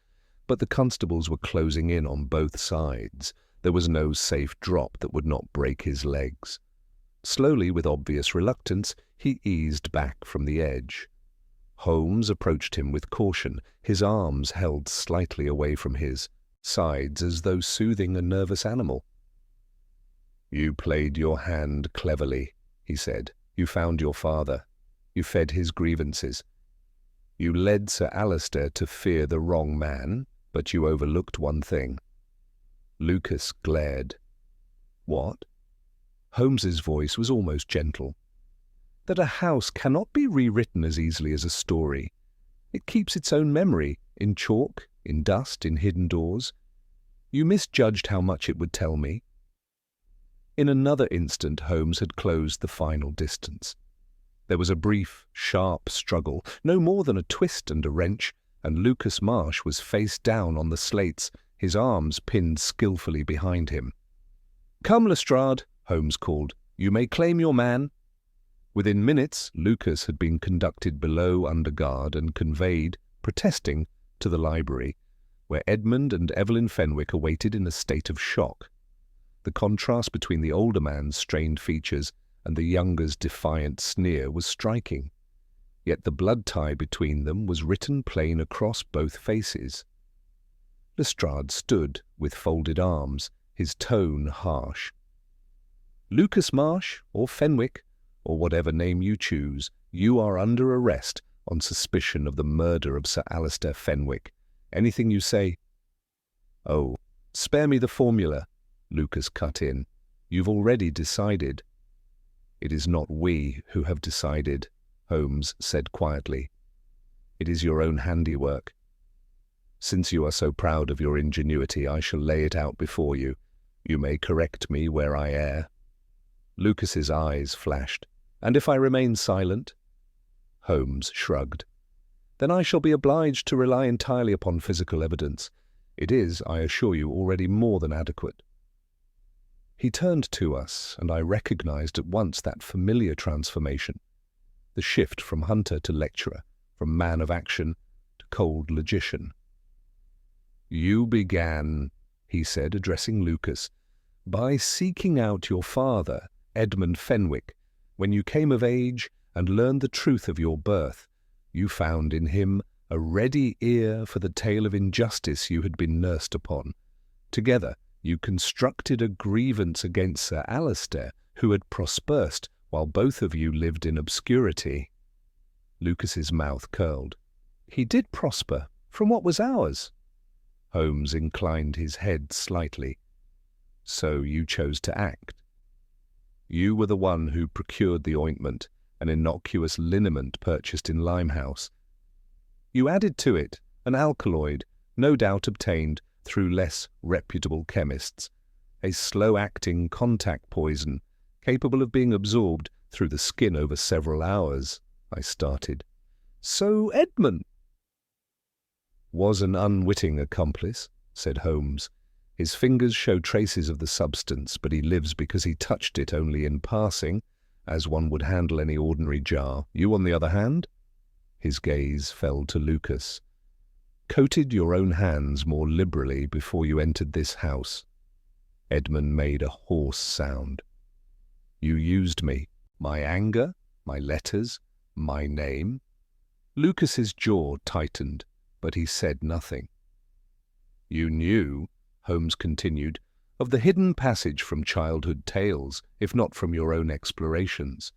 But the constables were closing in on both sides. There was no safe drop that would not break his legs. Slowly, with obvious reluctance, he eased back from the edge. Holmes approached him with caution, his arms held slightly away from his sides as though soothing a nervous animal. "You played your hand cleverly," he said. "You found your father. You fed his grievances. You led Sir Alistair to fear the wrong man, but you overlooked one thing." Lucas glared. "What?" Holmes's voice was almost gentle. "That a house cannot be rewritten as easily as a story. It keeps its own memory, in chalk, in dust, in hidden doors. You misjudged how much it would tell me." In another instant Holmes had closed the final distance. There was a brief, sharp struggle, no more than a twist and a wrench, and Lucas Marsh was face down on the slates, his arms pinned skillfully behind him. "Come, Lestrade," Holmes called. "You may claim your man." Within minutes, Lucas had been conducted below under guard and conveyed, protesting, to the library, where Edmund and Evelyn Fenwick awaited in a state of shock. The contrast between the older man's strained features and the younger's defiant sneer was striking. Yet the blood tie between them was written plain across both faces. Lestrade stood with folded arms, his tone harsh. "Lucas Marsh, or Fenwick, or whatever name you choose, you are under arrest on suspicion of the murder of Sir Alistair Fenwick. Anything you say—" "Oh, spare me the formula," Lucas cut in. "You've already decided." "It is not we who have decided," Holmes said quietly. "It is your own handiwork. Since you are so proud of your ingenuity, I shall lay it out before you. You may correct me where I err." Lucas's eyes flashed. "And if I remain silent?" Holmes shrugged. "Then I shall be obliged to rely entirely upon physical evidence. It is, I assure you, already more than adequate." He turned to us, and I recognized at once that familiar transformation, the shift from hunter to lecturer, from man of action to cold logician. "You began," he said, addressing Lucas, "by seeking out your father, Edmund Fenwick. When you came of age and learned the truth of your birth, you found in him a ready ear for the tale of injustice you had been nursed upon. Together, you constructed a grievance against Sir Alistair, who had prospered while both of you lived in obscurity." Lucas's mouth curled. "He did prosper. From what was ours?" Holmes inclined his head slightly. "So you chose to act. You were the one who procured the ointment, an innocuous liniment purchased in Limehouse. You added to it an alkaloid, no doubt obtained through less reputable chemists, a slow-acting contact poison, capable of being absorbed through the skin over several hours," I started. "So Edmund was an unwitting accomplice," said Holmes. "His fingers show traces of the substance, but he lives because he touched it only in passing, as one would handle any ordinary jar. You, on the other hand?" His gaze fell to Lucas. "Coated your own hands more liberally before you entered this house." Edmund made a hoarse sound. "You used me, my anger, my letters, my name." Lucas's jaw tightened, but he said nothing. "You knew," Holmes continued, "of the hidden passage from childhood tales, if not from your own explorations.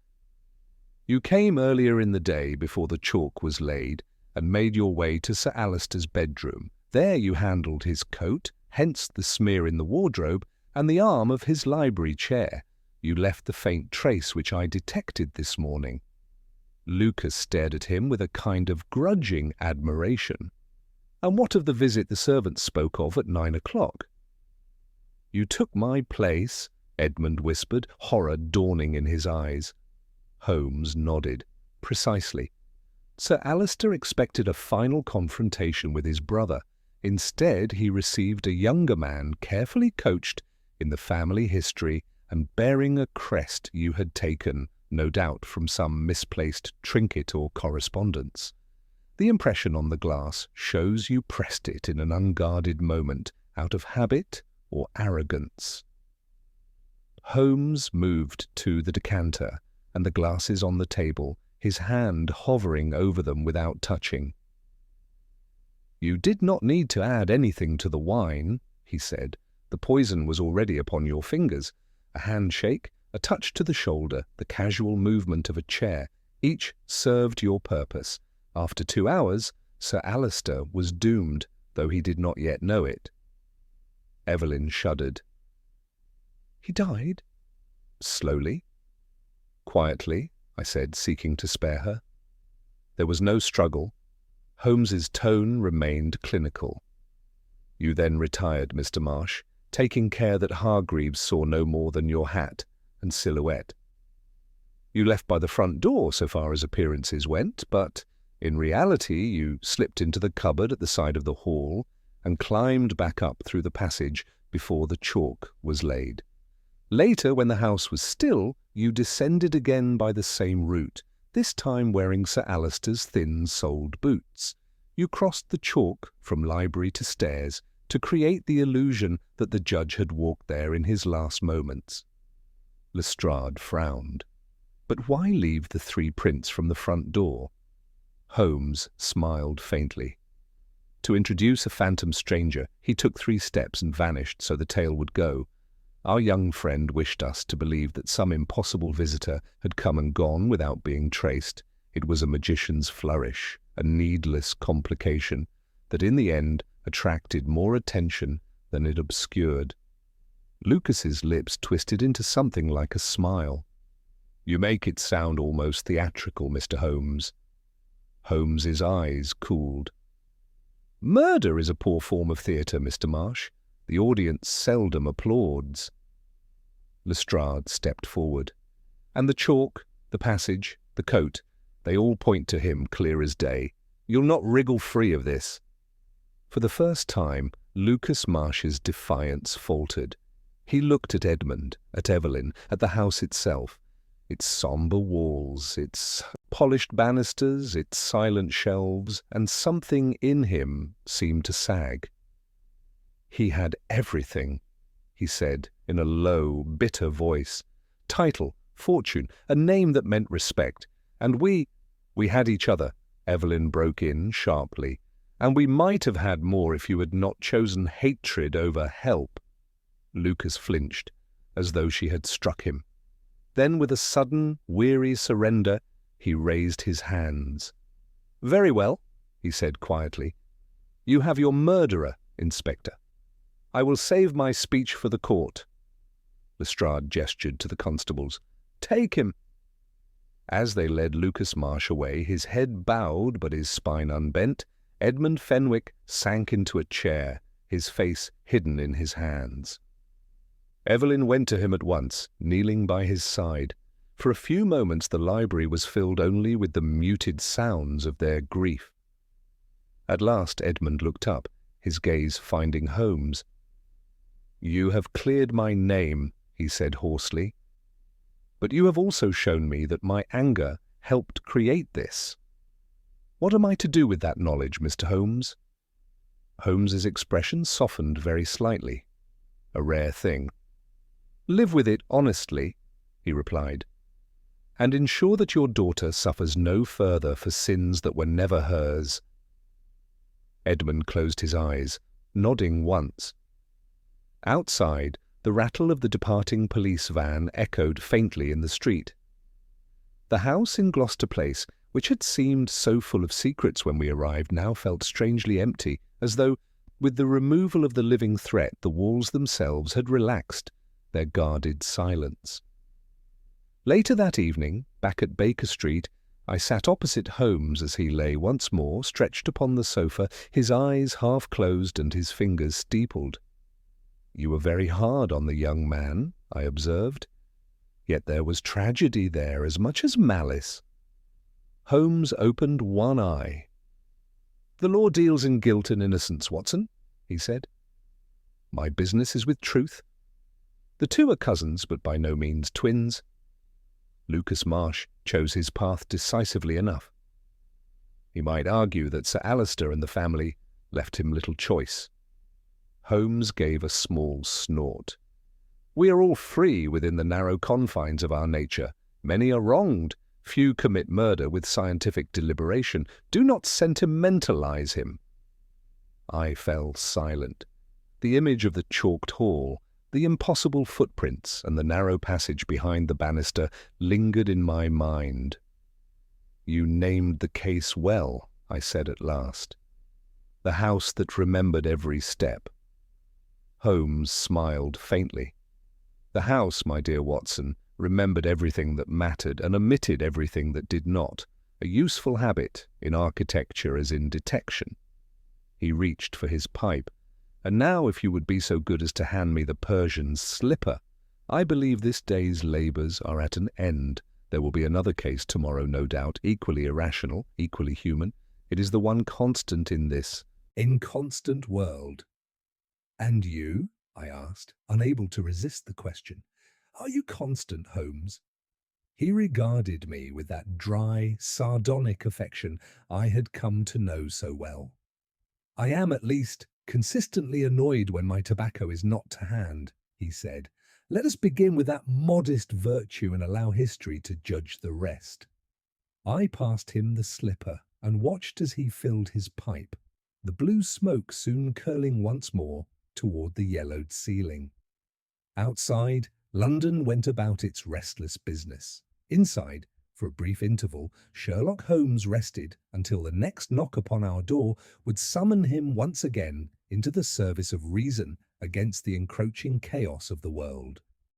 You came earlier in the day before the chalk was laid and made your way to Sir Alistair's bedroom. There you handled his coat, hence the smear in the wardrobe, and the arm of his library chair. You left the faint trace which I detected this morning." Lucas stared at him with a kind of grudging admiration. "And what of the visit the servants spoke of at 9 o'clock?" "You took my place," Edmund whispered, horror dawning in his eyes. Holmes nodded. "Precisely. Sir Alistair expected a final confrontation with his brother. Instead, he received a younger man carefully coached in the family history and bearing a crest you had taken, no doubt from some misplaced trinket or correspondence. The impression on the glass shows you pressed it in an unguarded moment, out of habit or arrogance." Holmes moved to the decanter and the glasses on the table, his hand hovering over them without touching. "You did not need to add anything to the wine," he said. "The poison was already upon your fingers. A handshake, a touch to the shoulder, the casual movement of a chair, each served your purpose. After 2 hours, Sir Alistair was doomed, though he did not yet know it." Evelyn shuddered. "He died?" "Slowly." "Quietly," I said, seeking to spare her. There was no struggle. Holmes's tone remained clinical. "You then retired, Mr. Marsh, taking care that Hargreaves saw no more than your hat and silhouette." You left by the front door so far as appearances went, but in reality you slipped into the cupboard at the side of the hall and climbed back up through the passage before the chalk was laid. Later, when the house was still, you descended again by the same route, this time wearing Sir Alister's thin-soled boots. You crossed the chalk from library to stairs to create the illusion that the judge had walked there in his last moments. Lestrade frowned. But why leave the 3 prints from the front door? Holmes smiled faintly. To introduce a phantom stranger, he took 3 steps and vanished so the tale would go. Our young friend wished us to believe that some impossible visitor had come and gone without being traced. It was a magician's flourish, a needless complication, that in the end attracted more attention than it obscured. Lucas's lips twisted into something like a smile. "You make it sound almost theatrical, Mr. Holmes." Holmes's eyes cooled. "Murder is a poor form of theatre, Mr. Marsh. The audience seldom applauds." Lestrade stepped forward. "And the chalk, the passage, the coat, they all point to him clear as day. You'll not wriggle free of this." For the first time, Lucas Marsh's defiance faltered. He looked at Edmund, at Evelyn, at the house itself, its sombre walls, its polished banisters, its silent shelves, and something in him seemed to sag. "He had everything," he said in a low, bitter voice. "Title, fortune, a name that meant respect. And we had each other," Evelyn broke in sharply. "And we might have had more if you had not chosen hatred over help." Lucas flinched, as though she had struck him. Then, with a sudden, weary surrender, he raised his hands. "Very well," he said quietly. "You have your murderer, Inspector. I will save my speech for the court." Lestrade gestured to the constables. "Take him." As they led Lucas Marsh away, his head bowed but his spine unbent, Edmund Fenwick sank into a chair, his face hidden in his hands. Evelyn went to him at once, kneeling by his side. For a few moments the library was filled only with the muted sounds of their grief. At last Edmund looked up, his gaze finding Holmes. "You have cleared my name," he said hoarsely. "But you have also shown me that my anger helped create this. What am I to do with that knowledge, Mr. Holmes?" Holmes's expression softened very slightly. "A rare thing." "Live with it honestly," he replied, "and ensure that your daughter suffers no further for sins that were never hers." Edmund closed his eyes, nodding once. Outside, the rattle of the departing police van echoed faintly in the street. The house in Gloucester Place, which had seemed so full of secrets when we arrived, now felt strangely empty, as though, with the removal of the living threat, the walls themselves had relaxed their guarded silence. Later that evening, back at Baker Street, I sat opposite Holmes as he lay once more stretched upon the sofa, his eyes half closed and his fingers steepled. "You were very hard on the young man," I observed. "Yet there was tragedy there as much as malice." Holmes opened one eye. "The law deals in guilt and innocence, Watson," he said. "My business is with truth. The 2 are cousins, but by no means twins." Lucas Marsh chose his path decisively enough. He might argue that Sir Alister and the family left him little choice. Holmes gave a small snort. "We are all free within the narrow confines of our nature. Many are wronged. Few commit murder with scientific deliberation. Do not sentimentalize him." I fell silent. The image of the chalked hall, the impossible footprints, and the narrow passage behind the banister lingered in my mind. "You named the case well," I said at last. "The house that remembered every step." Holmes smiled faintly. "The house, my dear Watson, remembered everything that mattered and omitted everything that did not, a useful habit in architecture as in detection." He reached for his pipe. "And now, if you would be so good as to hand me the Persian's slipper, I believe this day's labours are at an end. There will be another case tomorrow, no doubt, equally irrational, equally human. It is the one constant in this. Inconstant world. And you? I asked, unable to resist the question. Are you constant, Holmes? He regarded me with that dry, sardonic affection I had come to know so well. I am, at least, consistently annoyed when my tobacco is not to hand, he said. Let us begin with that modest virtue and allow history to judge the rest. I passed him the slipper and watched as he filled his pipe, the blue smoke soon curling once more toward the yellowed ceiling. Outside, London went about its restless business. Inside, for a brief interval, Sherlock Holmes rested until the next knock upon our door would summon him once again into the service of reason against the encroaching chaos of the world.